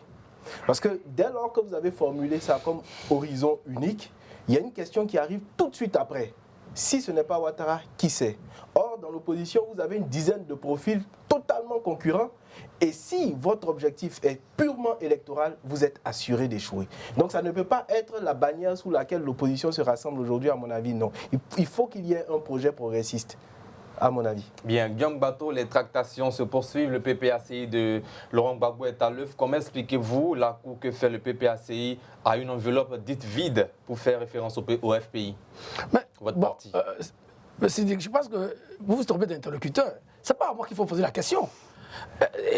Parce que dès lors que vous avez formulé ça comme horizon unique, il y a une question qui arrive tout de suite après. Si ce n'est pas Ouattara, qui c'est? Or, dans l'opposition, vous avez une dizaine de profils totalement concurrents. Et si votre objectif est purement électoral, vous êtes assuré d'échouer. Donc ça ne peut pas être la bannière sous laquelle l'opposition se rassemble aujourd'hui, à mon avis, non. Il faut qu'il y ait un projet progressiste, à mon avis. Bien, Guillaume Bato, les tractations se poursuivent. Le PPACI de Laurent Gbagbo est à l'œuvre. Comment expliquez-vous la cour que fait le PPACI à une enveloppe dite vide pour faire référence au FPI, votre parti? Je pense que vous vous trompez d'interlocuteur. Ce n'est pas à moi qu'il faut poser la question.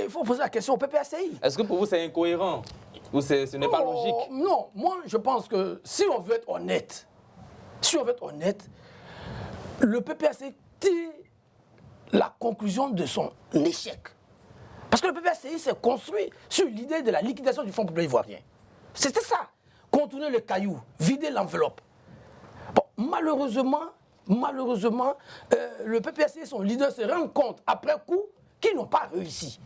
Il faut poser la question au PPACI. Est-ce que pour vous c'est incohérent ou ce n'est pas logique? Non, moi je pense que si on veut être honnête, le PPACI tire la conclusion de son échec. Parce que le PPACI s'est construit sur l'idée de la liquidation du Fonds populaire ivoirien. C'était ça. Contourner le caillou, vider l'enveloppe. Bon, malheureusement, le PPACI et son leader se rendent compte après coup qu'ils n'ont pas réussi.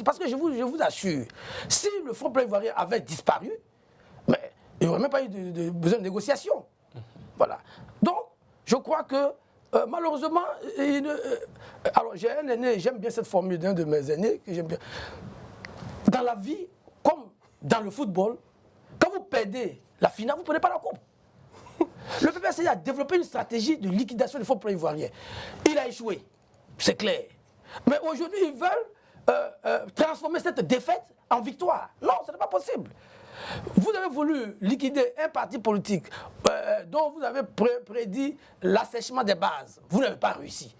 Parce que je vous assure, si le Fonds populaire ivoirien avait disparu, mais il n'y aurait même pas eu de besoin de négociation. Voilà. Donc, je crois que malheureusement, alors j'ai un aîné, j'aime bien cette formule d'un de mes aînés, que j'aime bien. Dans la vie, comme dans le football, quand vous perdez la finale, vous ne prenez pas la coupe. Le PPACI a développé une stratégie de liquidation du Fonds populaire ivoirien. Il a échoué, c'est clair. Mais aujourd'hui, ils veulent transformer cette défaite en victoire. Non, ce n'est pas possible. Vous avez voulu liquider un parti politique dont vous avez prédit l'assèchement des bases. Vous n'avez pas réussi.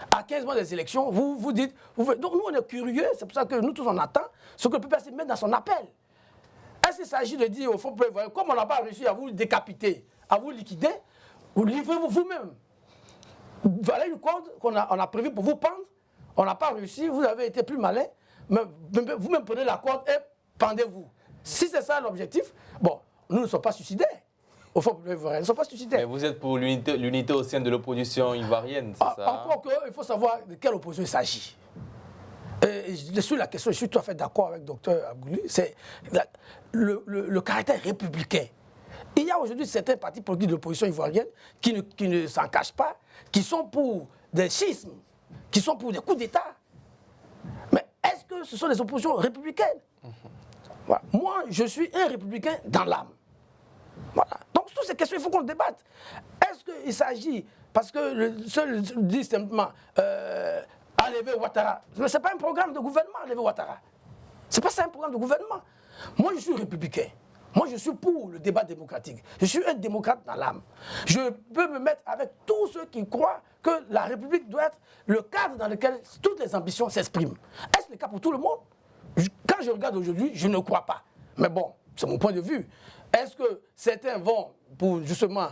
À 15 mois des élections, vous dites... Donc nous, on est curieux, c'est pour ça que nous tous, on attend ce que le PPACI met dans son appel. Est-ce qu'il s'agit de dire au Fonds populaire ivoirien, comme on n'a pas réussi à vous décapiter, à vous liquider, vous livrez-vous vous-même. Voilà une corde qu'on a prévue pour vous pendre. On n'a pas réussi, vous avez été plus malin, mais vous-même prenez la corde et pendez-vous. Si c'est ça l'objectif, bon, nous ne sommes pas suicidaires. Au fond, nous ne sommes pas suicidaires. Mais vous êtes pour l'unité au sein de l'opposition ivoirienne, c'est ça? Encore qu'il faut savoir de quelle opposition il s'agit. Sur la question, je suis tout à fait d'accord avec le docteur Abouli, c'est le caractère républicain. Il y a aujourd'hui certains partis politiques de l'opposition ivoirienne qui ne s'en cachent pas, qui sont pour des schismes, qui sont pour des coups d'État. Mais est-ce que ce sont des oppositions républicaines? Voilà. Moi, je suis un républicain dans l'âme. Voilà. Donc, toutes ces questions, il faut qu'on le débatte. Est-ce qu'il s'agit, parce que le seul dit simplement, enlever Ouattara. Mais ce n'est pas un programme de gouvernement, enlever Ouattara. Ce n'est pas ça un programme de gouvernement. Moi, je suis républicain. Moi, je suis pour le débat démocratique. Je suis un démocrate dans l'âme. Je peux me mettre avec tous ceux qui croient que la République doit être le cadre dans lequel toutes les ambitions s'expriment. Est-ce le cas pour tout le monde? Quand je regarde aujourd'hui, je ne crois pas. Mais bon, c'est mon point de vue. Est-ce que certains vont, pour justement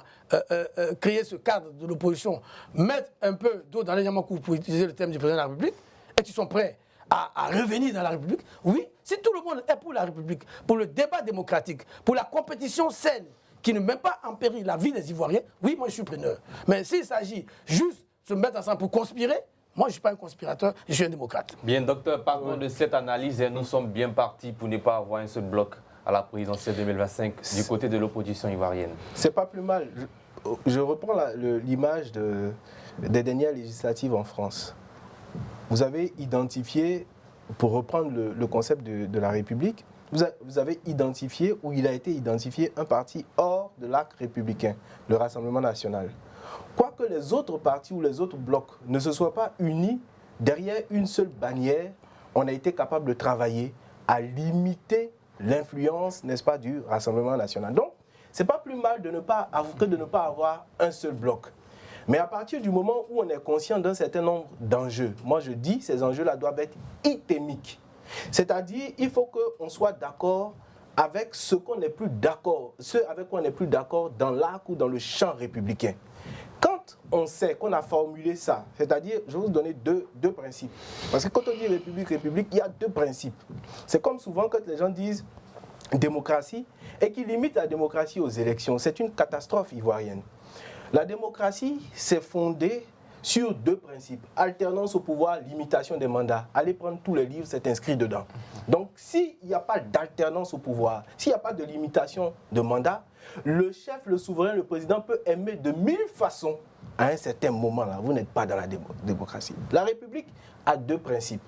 créer ce cadre de l'opposition, mettre un peu d'eau dans les Yamakou, pour utiliser le terme du président de la République, et qu'ils sont prêts à revenir dans la République? Oui, si tout le monde est pour la République, pour le débat démocratique, pour la compétition saine, qui ne met pas en péril la vie des Ivoiriens, oui, moi je suis preneur. Mais s'il s'agit juste de se mettre ensemble pour conspirer, moi, je ne suis pas un conspirateur, je suis un démocrate. Bien, docteur, parlons de cette analyse et nous sommes bien partis pour ne pas avoir un seul bloc à la présidentielle 2025 du côté de l'opposition ivoirienne. C'est pas plus mal. je reprends l'image des dernières législatives en France. Vous avez identifié, pour reprendre le concept de la République, vous avez identifié, ou il a été identifié, un parti hors de l'arc républicain, le Rassemblement national. Quoique les autres partis ou les autres blocs ne se soient pas unis derrière une seule bannière, on a été capable de travailler à limiter l'influence, n'est-ce pas, du Rassemblement national. Donc, ce n'est pas plus mal de ne pas avoir un seul bloc. Mais à partir du moment où on est conscient d'un certain nombre d'enjeux, moi je dis ces enjeux-là doivent être itémiques. C'est-à-dire, il faut qu'on soit d'accord avec ce qu'on n'est plus d'accord, ce avec quoi on n'est plus d'accord dans l'arc ou dans le champ républicain. Quand on sait qu'on a formulé ça, c'est-à-dire, je vais vous donner deux principes. Parce que quand on dit République, il y a deux principes. C'est comme souvent quand les gens disent démocratie et qu'ils limitent la démocratie aux élections. C'est une catastrophe ivoirienne. La démocratie s'est fondée sur deux principes. Alternance au pouvoir, limitation des mandats. Allez prendre tous les livres, c'est inscrit dedans. Donc, s'il n'y a pas d'alternance au pouvoir, s'il n'y a pas de limitation de mandat, le chef, le souverain, le président peut aimer de 1000 façons à un certain moment. Là, vous n'êtes pas dans la démocratie. La République a deux principes.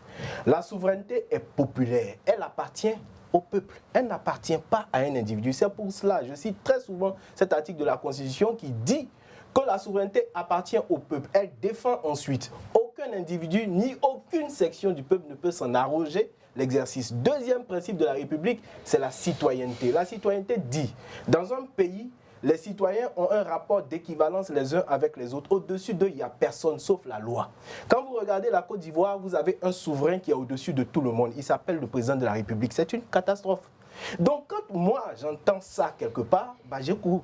La souveraineté est populaire. Elle appartient au peuple. Elle n'appartient pas à un individu. C'est pour cela, je cite très souvent cet article de la Constitution qui dit que la souveraineté appartient au peuple. Elle défend ensuite. Aucun individu ni aucune section du peuple ne peut s'en arroger l'exercice. Deuxième principe de la République, c'est la citoyenneté. La citoyenneté dit, dans un pays, les citoyens ont un rapport d'équivalence les uns avec les autres. Au-dessus d'eux, il n'y a personne sauf la loi. Quand vous regardez la Côte d'Ivoire, vous avez un souverain qui est au-dessus de tout le monde. Il s'appelle le président de la République. C'est une catastrophe. Donc quand moi, j'entends ça quelque part, je cours.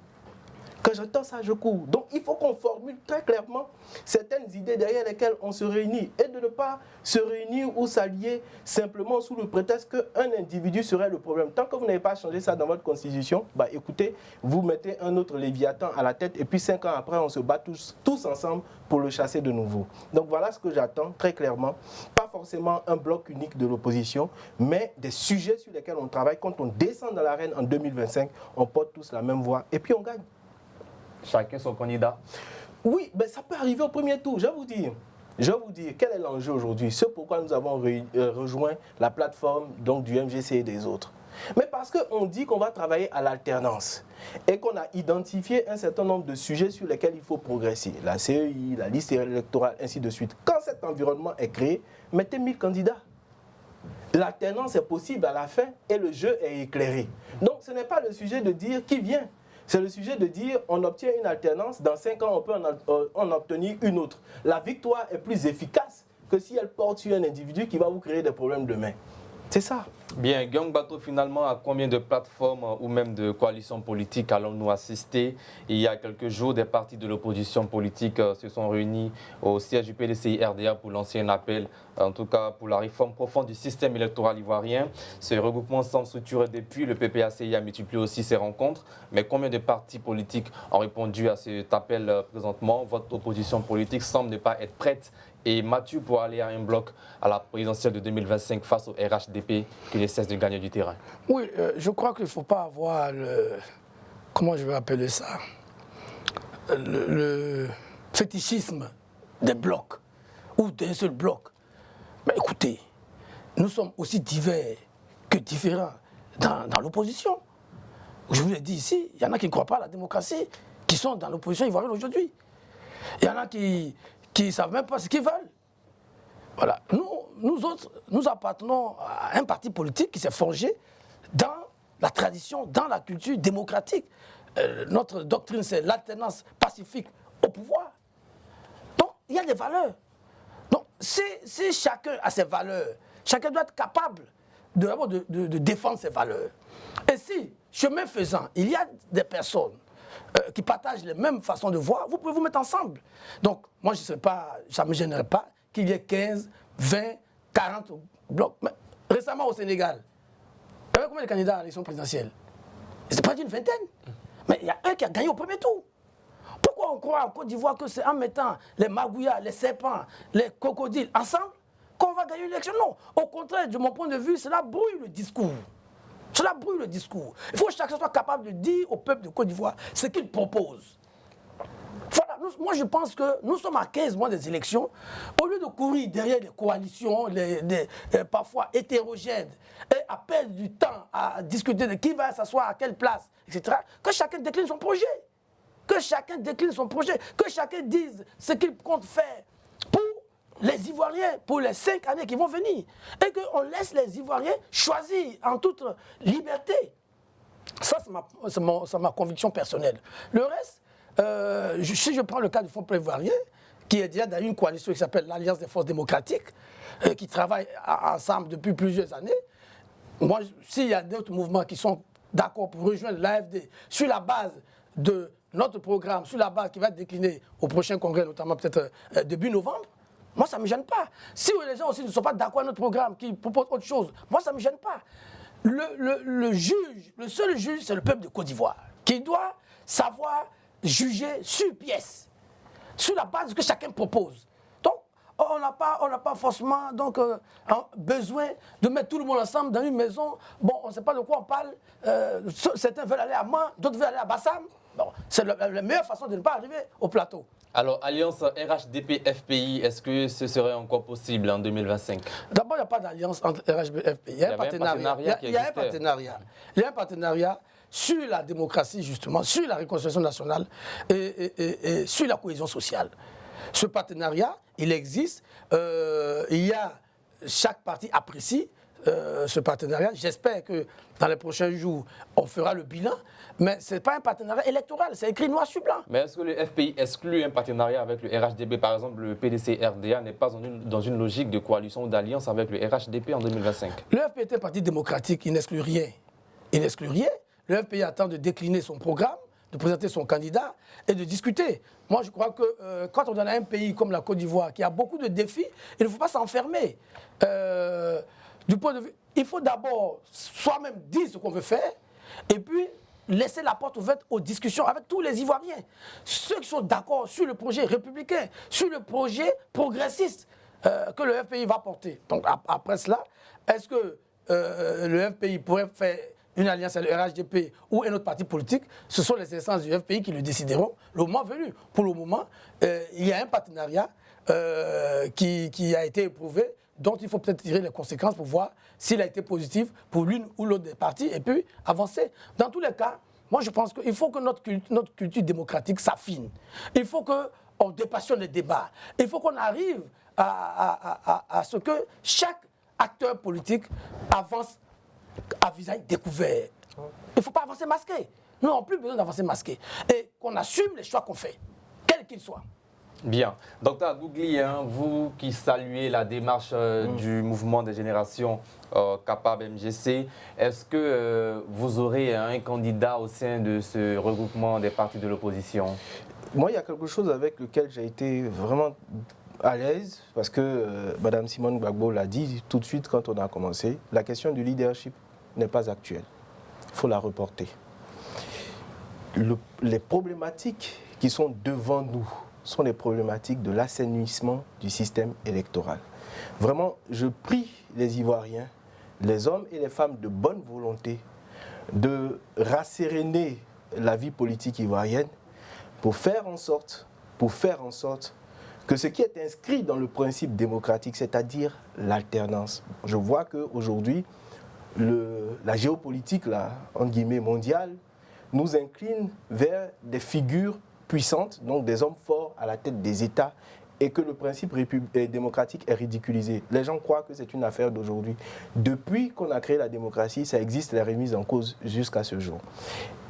Quand j'entends ça, je cours. Donc il faut qu'on formule très clairement certaines idées derrière lesquelles on se réunit et de ne pas se réunir ou s'allier simplement sous le prétexte qu'un individu serait le problème. Tant que vous n'avez pas changé ça dans votre constitution, écoutez, vous mettez un autre Léviathan à la tête et puis 5 ans après, on se bat tous ensemble pour le chasser de nouveau. Donc voilà ce que j'attends très clairement. Pas forcément un bloc unique de l'opposition, mais des sujets sur lesquels on travaille. Quand on descend dans l'arène en 2025, on porte tous la même voix et puis on gagne. Chacun son candidat. Oui, ça peut arriver au premier tour. Je vais vous dire, quel est l'enjeu aujourd'hui? Ce pourquoi nous avons rejoint la plateforme donc, du MGC et des autres. Mais parce qu'on dit qu'on va travailler à l'alternance et qu'on a identifié un certain nombre de sujets sur lesquels il faut progresser. La CEI, la liste électorale, ainsi de suite. Quand cet environnement est créé, mettez 1000 candidats. L'alternance est possible à la fin et le jeu est éclairé. Donc ce n'est pas le sujet de dire qui vient. C'est le sujet de dire on obtient une alternance, dans 5 ans on peut en obtenir une autre. La victoire est plus efficace que si elle porte sur un individu qui va vous créer des problèmes demain. C'est ça. Bien, Guillaume Bato, finalement, à combien de plateformes ou même de coalitions politiques allons-nous assister? Il y a quelques jours, des partis de l'opposition politique se sont réunis au siège du PDCI-RDA pour lancer un appel, en tout cas pour la réforme profonde du système électoral ivoirien. Ce regroupement semble structuré depuis. Le PPACI a multiplié aussi ses rencontres. Mais combien de partis politiques ont répondu à cet appel présentement? Votre opposition politique semble ne pas être prête et mature pour aller à un bloc à la présidentielle de 2025 face au RHDP qui ne cesse de gagner du terrain. Oui, je crois qu'il ne faut pas avoir comment je vais appeler ça, le fétichisme des blocs ou d'un seul bloc. Mais écoutez, nous sommes aussi divers que différents dans l'opposition. Je vous l'ai dit ici, il y en a qui ne croient pas à la démocratie, qui sont dans l'opposition ivoirienne aujourd'hui. Il y en a qui ne savent même pas ce qu'ils veulent. Voilà. Nous autres, nous appartenons à un parti politique qui s'est forgé dans la tradition, dans la culture démocratique. Notre doctrine, c'est l'alternance pacifique au pouvoir. Donc, il y a des valeurs. Donc, si chacun a ses valeurs, chacun doit être capable de défendre ses valeurs. Et si, chemin faisant, il y a des personnes qui partagent les mêmes façons de voir, vous pouvez vous mettre ensemble. Donc, moi, ça ne me gênerait pas qu'il y ait 15, 20, 40 blocs. Mais, récemment, au Sénégal, il y avait combien de candidats à l'élection présidentielle? C'est pas d'une vingtaine. Mais il y a un qui a gagné au premier tour. Pourquoi on croit en Côte d'Ivoire que c'est en mettant les magouillas, les serpents, les crocodiles ensemble qu'on va gagner l'élection? Non. Au contraire, de mon point de vue, cela brouille le discours. Cela brouille le discours. Il faut que chacun soit capable de dire au peuple de Côte d'Ivoire ce qu'il propose. moi je pense que nous sommes à 15 mois des élections. Au lieu de courir derrière les coalitions, parfois hétérogènes, et à perdre du temps à discuter de qui va s'asseoir à quelle place, etc., que chacun décline son projet. Que chacun décline son projet. Que chacun dise ce qu'il compte faire pour les Ivoiriens, pour les 5 années qui vont venir. Et qu'on laisse les Ivoiriens choisir en toute liberté. Ça, c'est ma conviction personnelle. Le reste, si je prends le cas du Front ivoirien, qui est déjà dans une coalition qui s'appelle l'Alliance des forces démocratiques, qui travaille ensemble depuis plusieurs années, moi, s'il y a d'autres mouvements qui sont d'accord pour rejoindre l'AFD sur la base de notre programme, sur la base qui va être décliné au prochain congrès, notamment peut-être début novembre, moi, ça ne me gêne pas. Si les gens aussi ne sont pas d'accord avec notre programme, qui propose autre chose, moi, ça ne me gêne pas. Le seul juge, c'est le peuple de Côte d'Ivoire, qui doit savoir juger sur pièce, sur la base que chacun propose. Donc, on n'a pas forcément besoin de mettre tout le monde ensemble dans une maison. Bon, on ne sait pas de quoi on parle. Certains veulent aller à Man, d'autres veulent aller à Bassam. Bon, c'est la meilleure façon de ne pas arriver au plateau. Alors, alliance RHDP-FPI, est-ce que ce serait encore possible en 2025? D'abord, il n'y a pas d'alliance entre RHDP-FPI. Il y a un partenariat. Il y a un partenariat. Il y a un partenariat sur la démocratie, justement, sur la réconciliation nationale et sur la cohésion sociale. Ce partenariat, il existe. Chaque parti apprécie ce partenariat. J'espère que dans les prochains jours, on fera le bilan. Mais ce n'est pas un partenariat électoral, c'est écrit noir sur blanc. Mais est-ce que le FPI exclut un partenariat avec le RHDP? Par exemple, le PDC-RDA n'est pas dans une logique de coalition ou d'alliance avec le RHDP en 2025? Le FPI est un parti démocratique, il n'exclut rien. Il n'exclut rien. Le FPI attend de décliner son programme, de présenter son candidat et de discuter. Moi, je crois que quand on a un pays comme la Côte d'Ivoire qui a beaucoup de défis, il ne faut pas s'enfermer. Du point de vue, il faut d'abord soi-même dire ce qu'on veut faire et puis laisser la porte ouverte aux discussions avec tous les Ivoiriens. Ceux qui sont d'accord sur le projet républicain, sur le projet progressiste que le FPI va porter. Donc après cela, est-ce que le FPI pourrait faire une alliance avec le RHDP ou un autre parti politique? Ce sont les instances du FPI qui le décideront le moment venu. Pour le moment, il y a un partenariat qui a été éprouvé, dont il faut peut-être tirer les conséquences pour voir s'il a été positif pour l'une ou l'autre des parties et puis avancer. Dans tous les cas, moi je pense qu'il faut que notre culture démocratique s'affine. Il faut qu'on dépassionne les débats. Il faut qu'on arrive à ce que chaque acteur politique avance à visage découvert. Il ne faut pas avancer masqué. Nous n'avons plus besoin d'avancer masqué. Et qu'on assume les choix qu'on fait, quels qu'ils soient. Bien. Docteur Gougli, vous qui saluez la démarche du mouvement des générations capables MGC, est-ce que vous aurez un candidat au sein de ce regroupement des partis de l'opposition? Moi, il y a quelque chose avec lequel j'ai été vraiment à l'aise, parce que Mme Simone Gbagbo l'a dit tout de suite quand on a commencé, la question du leadership n'est pas actuelle. Il faut la reporter. Les problématiques qui sont devant nous sont les problématiques de l'assainissement du système électoral. Vraiment, je prie les Ivoiriens, les hommes et les femmes de bonne volonté, de rasséréner la vie politique ivoirienne pour faire en sorte que ce qui est inscrit dans le principe démocratique, c'est-à-dire l'alternance. Je vois qu'aujourd'hui, la géopolitique entre guillemets, mondiale nous incline vers des figures puissantes, donc des hommes forts à la tête des États, et que le principe démocratique est ridiculisé. Les gens croient que c'est une affaire d'aujourd'hui. Depuis qu'on a créé la démocratie, ça existe les remises en cause jusqu'à ce jour.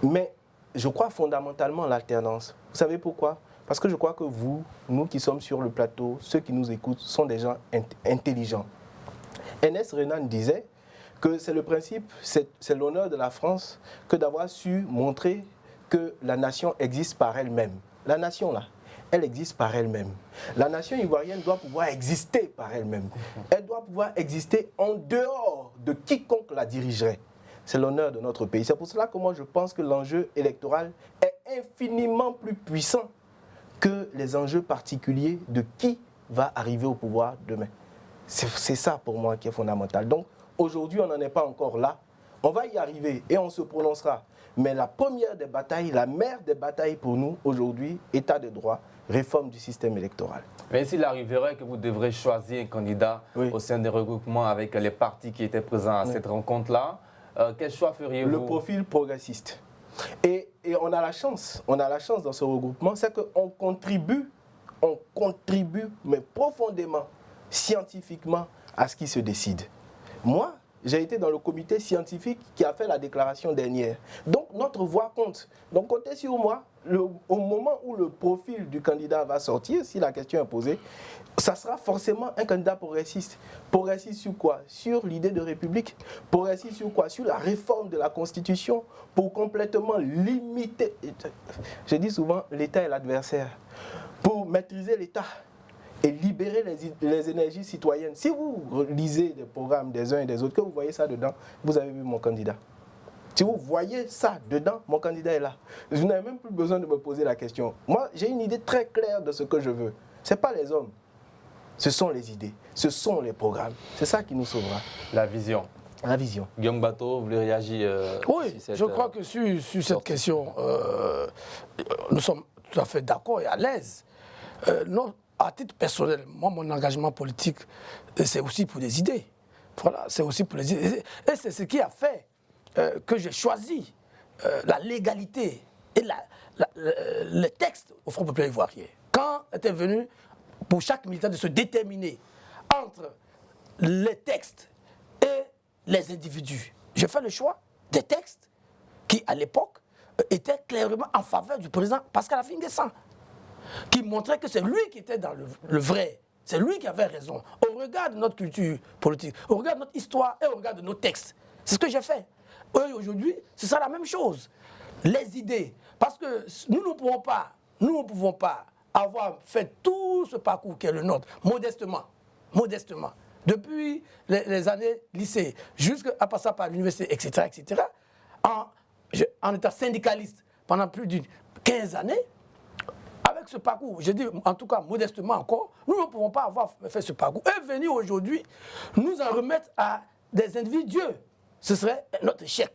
Mais je crois fondamentalement à l'alternance. Vous savez pourquoi? Parce que je crois que nous qui sommes sur le plateau, ceux qui nous écoutent, sont des gens intelligents. Ernest Renan disait que c'est le principe, c'est l'honneur de la France que d'avoir su montrer que la nation existe par elle-même. La nation, là, elle existe par elle-même. La nation ivoirienne doit pouvoir exister par elle-même. Elle doit pouvoir exister en dehors de quiconque la dirigerait. C'est l'honneur de notre pays. C'est pour cela que moi je pense que l'enjeu électoral est infiniment plus puissant que les enjeux particuliers de qui va arriver au pouvoir demain. C'est ça pour moi qui est fondamental. Donc aujourd'hui on n'en est pas encore là. On va y arriver et on se prononcera. Mais la première des batailles, la mère des batailles pour nous aujourd'hui, état de droit, réforme du système électoral. Mais s'il arriverait que vous devrez choisir un candidat au sein des regroupements avec les partis qui étaient présents à cette rencontre-là, quel choix feriez-vous? Le profil progressiste. Et on a la chance dans ce regroupement, c'est qu'on contribue, mais profondément, scientifiquement, à ce qui se décide. Moi, j'ai été dans le comité scientifique qui a fait la déclaration dernière. Donc, notre voix compte. Donc, comptez sur moi. Au moment où le profil du candidat va sortir, si la question est posée, ça sera forcément un candidat progressiste. Progressiste sur quoi? Sur l'idée de république. Progressiste sur quoi? Sur la réforme de la Constitution pour complètement limiter. Je dis souvent, l'État est l'adversaire. Pour maîtriser l'État et libérer les énergies citoyennes. Si vous lisez les programmes des uns et des autres, que vous voyez ça dedans, vous avez vu mon candidat. Si vous voyez ça dedans, mon candidat est là. Vous n'avez même plus besoin de me poser la question. Moi, j'ai une idée très claire de ce que je veux. Ce n'est pas les hommes. Ce sont les idées. Ce sont les programmes. C'est ça qui nous sauvera. La vision. La vision. Guillaume Bato, vous voulez réagir Oui, je crois que sur cette question, nous sommes tout à fait d'accord et à l'aise. À titre personnel, moi, mon engagement politique, c'est aussi pour des idées. Voilà, c'est aussi pour les idées. Et c'est ce qui a fait que j'ai choisi la légalité et le texte au Front populaire ivoirien. Quand était venu pour chaque militant de se déterminer entre les textes et les individus, j'ai fait le choix des textes qui, à l'époque, étaient clairement en faveur du président Pascal Affi N'Guessan, qui montrait que c'est lui qui était dans le vrai. C'est lui qui avait raison. Au regard de notre culture politique, au regard de notre histoire et au regard de nos textes. C'est ce que j'ai fait. Et aujourd'hui, ce sera la même chose. Les idées. Parce que nous ne pouvons pas avoir fait tout ce parcours qui est le nôtre, modestement. Depuis les années lycée, jusqu'à passer par l'université, etc., en étant syndicaliste pendant plus de 15 années, avec ce parcours, je dis en tout cas modestement encore, nous ne pouvons pas avoir fait ce parcours. Et venir aujourd'hui nous en remettre à des individus, ce serait notre échec.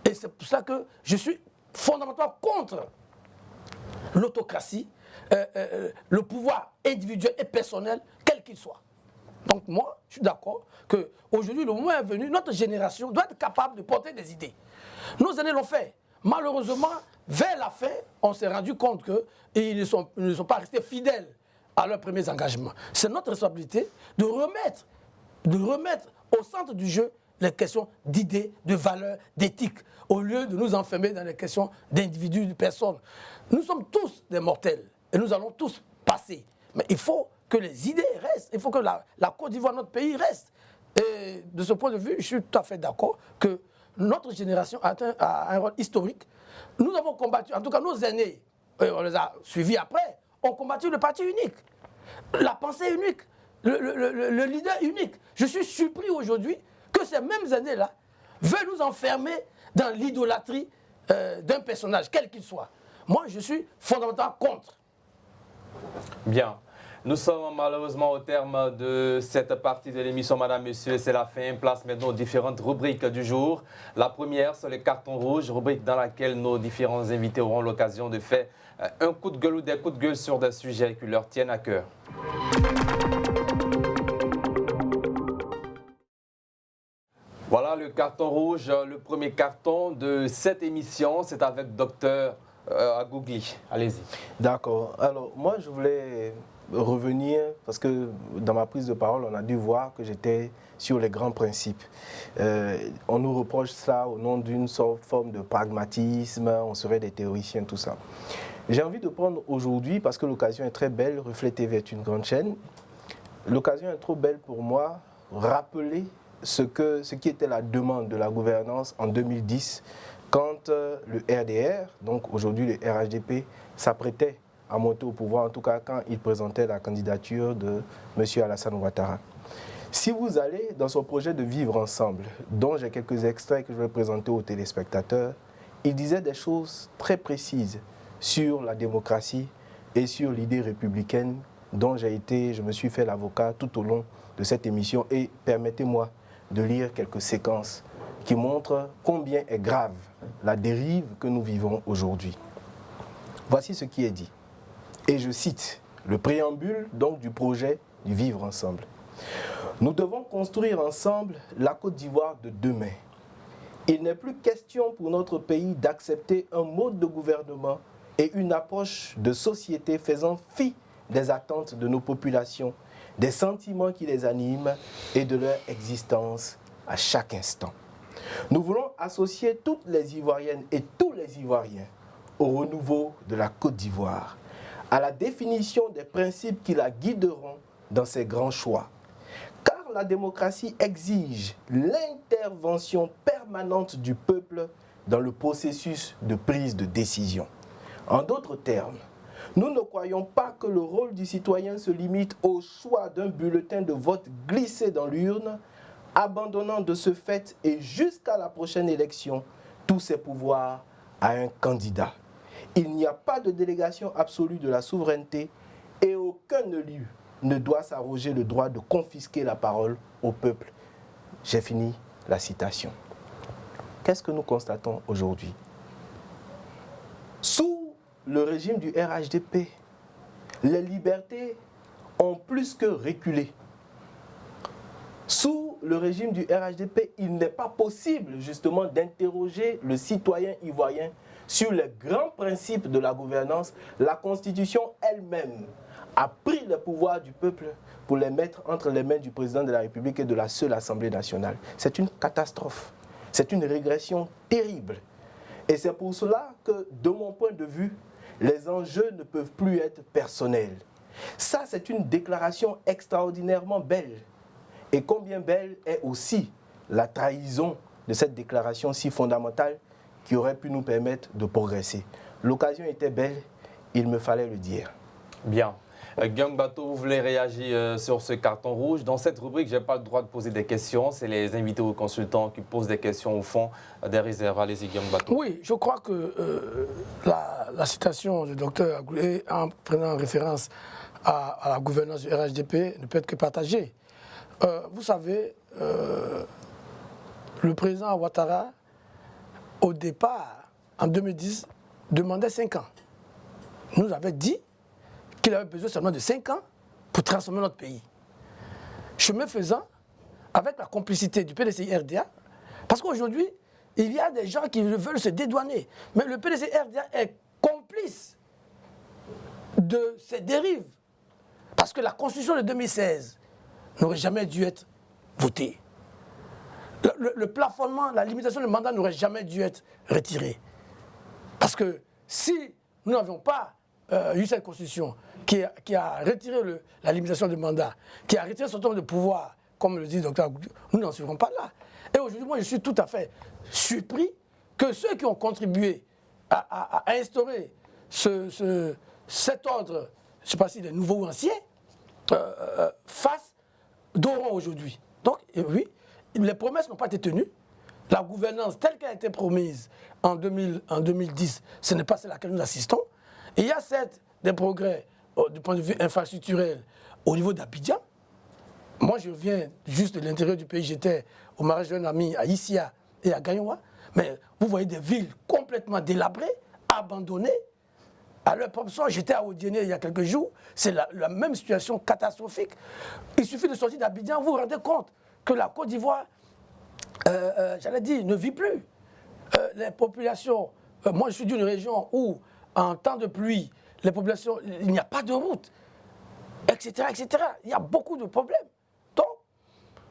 Et c'est pour ça que je suis fondamentalement contre l'autocratie, le pouvoir individuel et personnel, quel qu'il soit. Donc moi, je suis d'accord qu'aujourd'hui, le moment est venu, notre génération doit être capable de porter des idées. Nos aînés l'ont fait. Malheureusement, vers la fin, on s'est rendu compte qu'ils ne sont pas restés fidèles à leurs premiers engagements. C'est notre responsabilité de remettre au centre du jeu les questions d'idées, de valeurs, d'éthique, au lieu de nous enfermer dans les questions d'individus, de personnes. Nous sommes tous des mortels et nous allons tous passer. Mais il faut que les idées restent, il faut que la Côte d'Ivoire, notre pays, reste. Et de ce point de vue, je suis tout à fait d'accord que notre génération a un rôle historique. Nous avons combattu, en tout cas nos aînés, on les a suivis après, ont combattu le parti unique, la pensée unique, le leader unique. Je suis surpris aujourd'hui que ces mêmes années-là veulent nous enfermer dans l'idolâtrie d'un personnage, quel qu'il soit. Moi, je suis fondamentalement contre. Bien. Nous sommes malheureusement au terme de cette partie de l'émission, Madame, Monsieur, c'est la fin. Place maintenant aux différentes rubriques du jour. La première, c'est le carton rouge, rubrique dans laquelle nos différents invités auront l'occasion de faire un coup de gueule ou des coups de gueule sur des sujets qui leur tiennent à cœur. Voilà le carton rouge, le premier carton de cette émission, c'est avec Dr Agougli. Allez-y. D'accord. Alors, moi, je voulais revenir, parce que dans ma prise de parole, on a dû voir que j'étais sur les grands principes. On nous reproche ça au nom d'une forme de pragmatisme, on serait des théoriciens, tout ça. J'ai envie de prendre aujourd'hui, parce que l'occasion est très belle, Reflet TV est une grande chaîne, l'occasion est trop belle pour moi, rappeler ce qui était la demande de la gouvernance en 2010, quand le RDR, donc aujourd'hui le RHDP, s'apprêtait à monter au pouvoir, en tout cas quand il présentait la candidature de M. Alassane Ouattara. Si vous allez dans son projet de vivre ensemble, dont j'ai quelques extraits que je vais présenter aux téléspectateurs, il disait des choses très précises sur la démocratie et sur l'idée républicaine dont je me suis fait l'avocat tout au long de cette émission. Et permettez-moi de lire quelques séquences qui montre combien est grave la dérive que nous vivons aujourd'hui. Voici ce qui est dit. Et je cite le préambule donc du projet du Vivre ensemble. Nous devons construire ensemble la Côte d'Ivoire de demain. Il n'est plus question pour notre pays d'accepter un mode de gouvernement et une approche de société faisant fi des attentes de nos populations, des sentiments qui les animent et de leur existence à chaque instant. Nous voulons associer toutes les Ivoiriennes et tous les Ivoiriens au renouveau de la Côte d'Ivoire, à la définition des principes qui la guideront dans ses grands choix. Car la démocratie exige l'intervention permanente du peuple dans le processus de prise de décision. En d'autres termes, nous ne croyons pas que le rôle du citoyen se limite au choix d'un bulletin de vote glissé dans l'urne, abandonnant de ce fait et jusqu'à la prochaine élection tous ses pouvoirs à un candidat. Il n'y a pas de délégation absolue de la souveraineté et aucun élu ne doit s'arroger le droit de confisquer la parole au peuple. J'ai fini la citation. Qu'est-ce que nous constatons aujourd'hui? Sous le régime du RHDP, les libertés ont plus que reculé. Sous le régime du RHDP, il n'est pas possible justement d'interroger le citoyen ivoirien sur les grands principes de la gouvernance. La Constitution elle-même a pris le pouvoir du peuple pour les mettre entre les mains du président de la République et de la seule Assemblée nationale. C'est une catastrophe. C'est une régression terrible. Et c'est pour cela que, de mon point de vue, les enjeux ne peuvent plus être personnels. Ça, c'est une déclaration extraordinairement belle. Et combien belle est aussi la trahison de cette déclaration si fondamentale qui aurait pu nous permettre de progresser. L'occasion était belle, il me fallait le dire. Bien. Gang Bato, vous voulez réagir sur ce carton rouge? Dans cette rubrique, je n'ai pas le droit de poser des questions. C'est les invités ou consultants qui posent des questions au fond des réserves. Allez-y, Gang Bato. Oui, je crois que la citation du docteur Agoulé, en prenant référence à la gouvernance du RHDP, ne peut être que partagée. Vous savez, le président Ouattara, au départ, en 2010, demandait 5 ans. Nous avait dit qu'il avait besoin seulement de 5 ans pour transformer notre pays. Chemin faisant, avec la complicité du PDCI-RDA, parce qu'aujourd'hui, il y a des gens qui veulent se dédouaner, mais le PDCI-RDA est complice de ces dérives, parce que la Constitution de 2016 n'aurait jamais dû être votée. Le plafonnement, la limitation du mandat n'aurait jamais dû être retirée. Parce que si nous n'avions pas eu cette Constitution qui a retiré la limitation du mandat, qui a retiré ce nombre de pouvoirs, comme le dit le docteur Agoulé, nous n'en serons pas là. Et aujourd'hui, moi, je suis tout à fait surpris que ceux qui ont contribué à instaurer cet ordre, je ne sais pas s'il est nouveau ou ancien, fassent d'orant aujourd'hui. Donc, oui, les promesses n'ont pas été tenues. La gouvernance telle qu'elle a été promise en 2010, ce n'est pas celle à laquelle nous assistons. Et il y a certes des progrès du point de vue infrastructurel au niveau d'Abidjan. Moi, je viens juste de l'intérieur du pays. J'étais au mariage d'un ami à Issia et à Gagnoua. Mais vous voyez des villes complètement délabrées, abandonnées. À leur propre sort, j'étais à Odiéné il y a quelques jours. C'est la même situation catastrophique. Il suffit de sortir d'Abidjan, vous vous rendez compte que la Côte d'Ivoire, j'allais dire, ne vit plus. Les populations, moi je suis d'une région où, en temps de pluie, les populations, il n'y a pas de route, etc., etc. Il y a beaucoup de problèmes. Donc,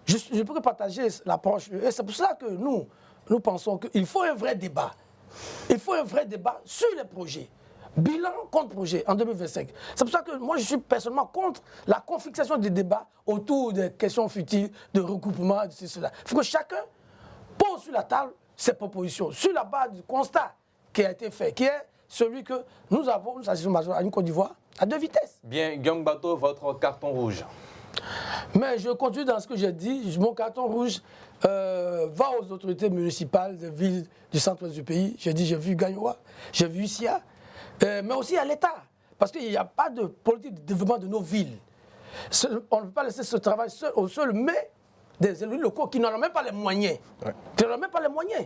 je peux partager l'approche. Et c'est pour cela que nous pensons qu'il faut un vrai débat. Il faut un vrai débat sur les projets. Bilan contre projet en 2025. C'est pour ça que moi je suis personnellement contre la confixation des débats autour des questions futiles de regroupement, de cela. Il faut que chacun pose sur la table ses propositions, sur la base du constat qui a été fait, qui est celui que nous assistons à une Côte d'Ivoire à 2 vitesses. Bien, Gang Bato, votre carton rouge. Mais je continue dans ce que j'ai dit. Mon carton rouge va aux autorités municipales des villes du centre-ouest du pays. J'ai vu Gagnoua, j'ai vu Issia. Mais aussi à l'État, parce qu'il n'y a pas de politique de développement de nos villes. On ne peut pas laisser ce travail seul, mais des élus locaux qui n'en ont même pas les moyens. Ouais. Qui n'en ont même pas les moyens.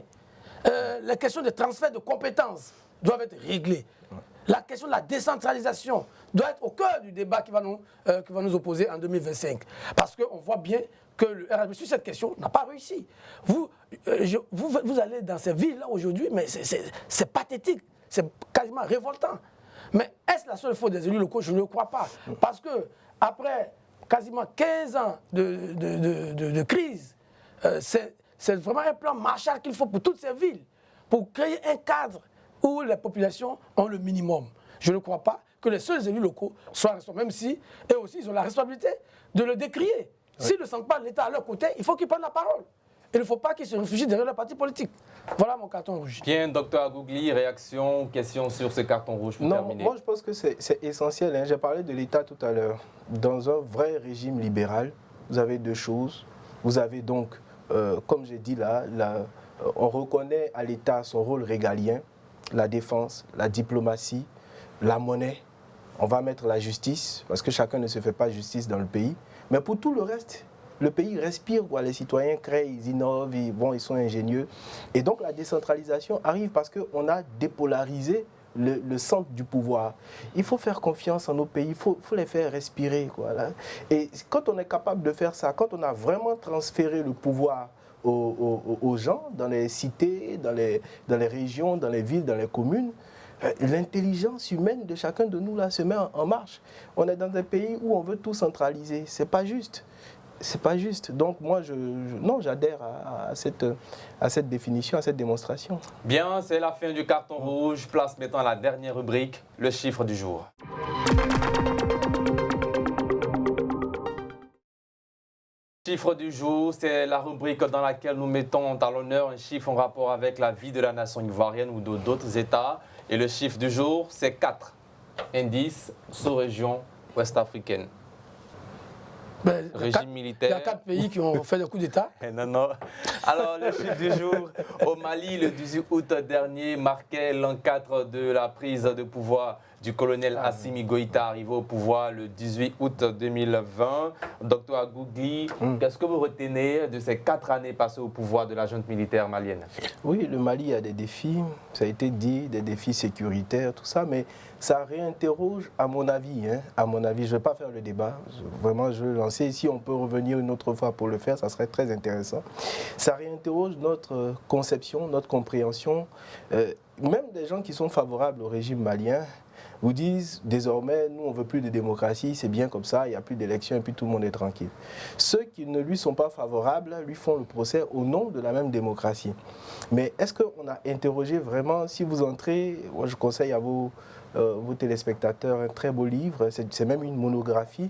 Les questions de transfert de compétences doivent être réglées. La question de la décentralisation doit être au cœur du débat qui va nous opposer en 2025. Parce qu'on voit bien que le RHB sur cette question n'a pas réussi. Vous allez dans ces villes-là aujourd'hui, mais c'est pathétique, c'est quasiment révoltant. Mais est-ce la seule faute des élus locaux? Je ne le crois pas. Parce que après quasiment 15 ans de crise, c'est vraiment un plan Marshall qu'il faut pour toutes ces villes, pour créer un cadre où les populations ont le minimum. Je ne crois pas que les seuls élus locaux soient responsables, même si, eux aussi, ils ont la responsabilité de le décrier. Oui. S'ils ne sentent pas l'État à leur côté, il faut qu'ils prennent la parole. Il ne faut pas qu'ils se réfugient derrière le parti politique. Voilà mon carton rouge. Bien, docteur Agougli, réaction, question sur ce carton rouge pour terminer. Moi, je pense que c'est essentiel. Hein. J'ai parlé de l'État tout à l'heure. Dans un vrai régime libéral, vous avez deux choses. Vous avez donc, comme j'ai dit là, on reconnaît à l'État son rôle régalien, la défense, la diplomatie, la monnaie. On va mettre la justice, parce que chacun ne se fait pas justice dans le pays. Mais pour tout le reste, le pays respire, quoi. Les citoyens créent, ils innovent, ils sont ingénieux. Et donc la décentralisation arrive parce qu'on a dépolarisé le centre du pouvoir. Il faut faire confiance en nos pays, il faut les faire respirer, quoi, là. Et quand on est capable de faire ça, quand on a vraiment transféré le pouvoir aux gens, dans les cités, dans les régions, dans les villes, dans les communes, l'intelligence humaine de chacun de nous là se met en marche. On est dans un pays où on veut tout centraliser. C'est pas juste. C'est pas juste. Donc moi, j'adhère à cette définition, à cette démonstration. Bien, c'est la fin du carton rouge. Place maintenant à la dernière rubrique, le chiffre du jour. Chiffre du jour, c'est la rubrique dans laquelle nous mettons à l'honneur un chiffre en rapport avec la vie de la nation ivoirienne ou d'autres États. Et le chiffre du jour, c'est 4. Indice, sous-région ouest-africaine. Régime militaire. Il y a 4 pays qui ont fait des coups d'État. Non. Alors, le chiffre du jour, au Mali, le 18 août dernier, marquait l'an 4 de la prise de pouvoir du colonel Assimi Goïta, arrivé au pouvoir le 18 août 2020. Docteur Agougli, qu'est-ce que vous retenez de ces 4 années passées au pouvoir de la junte militaire malienne? Oui, le Mali a des défis, ça a été dit, des défis sécuritaires, tout ça, mais ça réinterroge, à mon avis, je ne vais pas faire le débat, vraiment je veux le lancer. Si on peut revenir une autre fois pour le faire, ça serait très intéressant. Ça réinterroge notre conception, notre compréhension. Même des gens qui sont favorables au régime malien vous disent désormais, nous on ne veut plus de démocratie, c'est bien comme ça, il n'y a plus d'élections et puis tout le monde est tranquille. Ceux qui ne lui sont pas favorables lui font le procès au nom de la même démocratie. Mais est-ce qu'on a interrogé vraiment, si vous entrez, moi je conseille à vos téléspectateurs un très beau livre, c'est même une monographie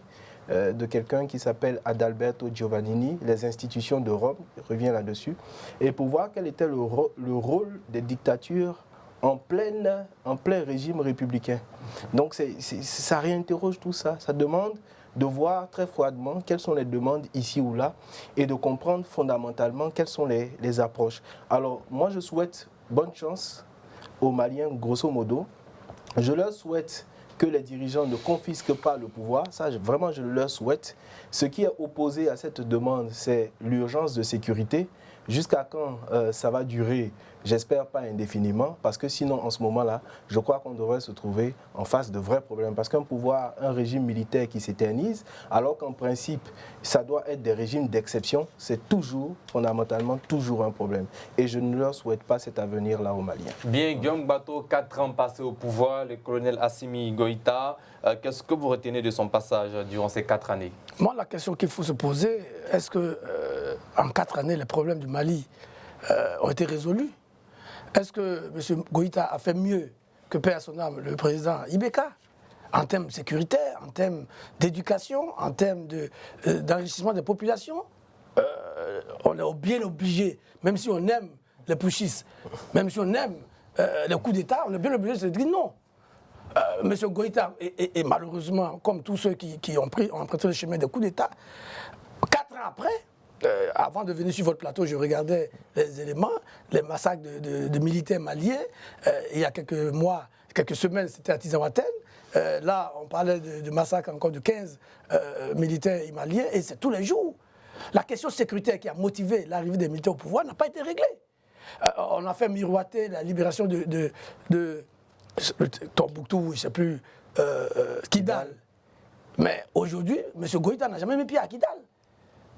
de quelqu'un qui s'appelle Adalberto Giovannini, Les institutions de Rome, il revient là-dessus, et pour voir quel était le rôle des dictatures en plein régime républicain. Donc ça réinterroge tout ça, ça demande de voir très froidement quelles sont les demandes ici ou là et de comprendre fondamentalement quelles sont les approches. Alors moi je souhaite bonne chance aux Maliens grosso modo, je leur souhaite que les dirigeants ne confisquent pas le pouvoir, ça vraiment je leur souhaite. Ce qui est opposé à cette demande, c'est l'urgence de sécurité. Jusqu'à quand ça va durer? J'espère pas indéfiniment, parce que sinon, en ce moment-là, je crois qu'on devrait se trouver en face de vrais problèmes. Parce qu'un pouvoir, un régime militaire qui s'éternise, alors qu'en principe, ça doit être des régimes d'exception, c'est toujours, fondamentalement, toujours un problème. Et je ne leur souhaite pas cet avenir-là aux Maliens. Bien, Guillaume Bato, 4 ans passés au pouvoir, le colonel Assimi Goïta, qu'est-ce que vous retenez de son passage durant ces 4 années? Moi, la question qu'il faut se poser, est-ce que en 4 années, les problèmes du Mali ont été résolus? Est-ce que M. Goïta a fait mieux que père à son âme, le président Ibeka, en termes sécuritaires, en termes d'éducation, en termes d'enrichissement des populations? On est bien obligé, même si on aime les putschistes, même si on aime les coups d'État, on est bien obligé de se dire non. M. Goïta, et malheureusement, comme tous ceux qui ont emprunté le chemin des coups d'État, 4 ans après, avant de venir sur votre plateau, je regardais les éléments, les massacres de militaires maliens. Il y a quelques mois, quelques semaines, c'était à Tizawaten. Là, on parlait de massacres encore de 15 militaires maliens, et c'est tous les jours. La question sécuritaire qui a motivé l'arrivée des militaires au pouvoir n'a pas été réglée. On a fait miroiter la libération de Tombouctou, je ne sais plus, Kidal. Mais aujourd'hui, M. Goïta n'a jamais mis pied à Kidal.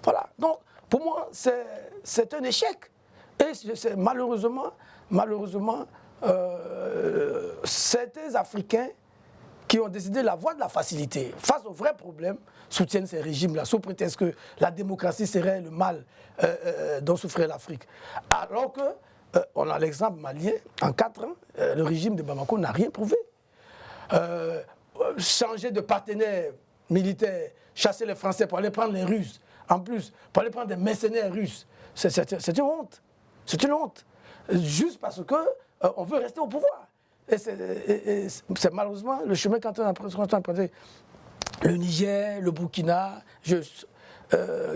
Voilà. Donc, pour moi, c'est un échec. Et c'est malheureusement, certains Africains qui ont décidé la voie de la facilité, face aux vrais problèmes, soutiennent ces régimes-là, sous prétexte que la démocratie serait le mal dont souffrait l'Afrique. Alors que, on a l'exemple malien, en 4 ans, le régime de Bamako n'a rien prouvé. Changer de partenaire militaire, chasser les Français pour aller prendre les Russes, en plus, pour aller prendre des mercenaires russes, c'est une honte. C'est une honte. Juste parce qu'on veut rester au pouvoir. Et c'est malheureusement le chemin qu'on a emprunté. Le Niger, le Burkina,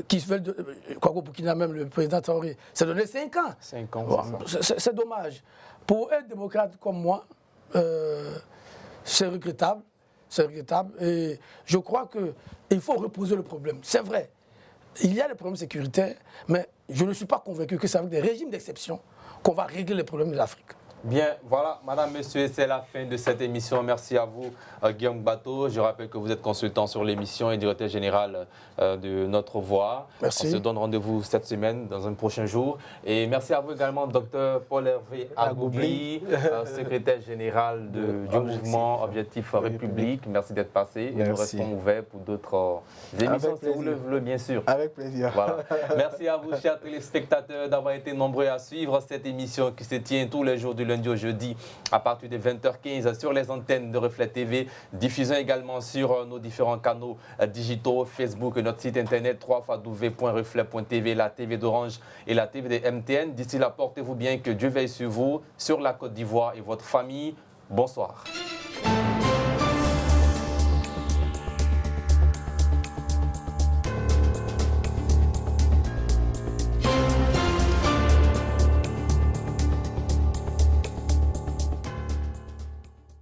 qui se veulent, quoi qu'au Burkina même, le président Traoré, s'est donné 5 ans. 5 ans, c'est dommage. Pour un démocrate comme moi, c'est regrettable. C'est regrettable. Et je crois qu'il faut reposer le problème. C'est vrai. Il y a des problèmes sécuritaires, mais je ne suis pas convaincu que c'est avec des régimes d'exception qu'on va régler les problèmes de l'Afrique. Bien, voilà, madame, monsieur, c'est la fin de cette émission. Merci à vous, Guillaume Bateau. Je rappelle que vous êtes consultant sur l'émission et directeur général de Notre Voix. Merci. On se donne rendez-vous cette semaine, dans un prochain jour. Et merci à vous également, docteur Paul-Hervé Agougli, secrétaire général du mouvement Objectif République. Merci d'être passé. Et nous restons ouverts pour d'autres émissions, si vous le voulez, bien sûr. Avec plaisir. Voilà. Merci à vous, chers téléspectateurs, d'avoir été nombreux à suivre cette émission qui se tient tous les jours du lundi au jeudi à partir de 20h15 sur les antennes de Reflet TV, diffusant également sur nos différents canaux digitaux, Facebook et notre site internet www.reflet.tv, la TV d'Orange et la TV de MTN. D'ici là, portez-vous bien, que Dieu veille sur vous, sur la Côte d'Ivoire et votre famille. Bonsoir.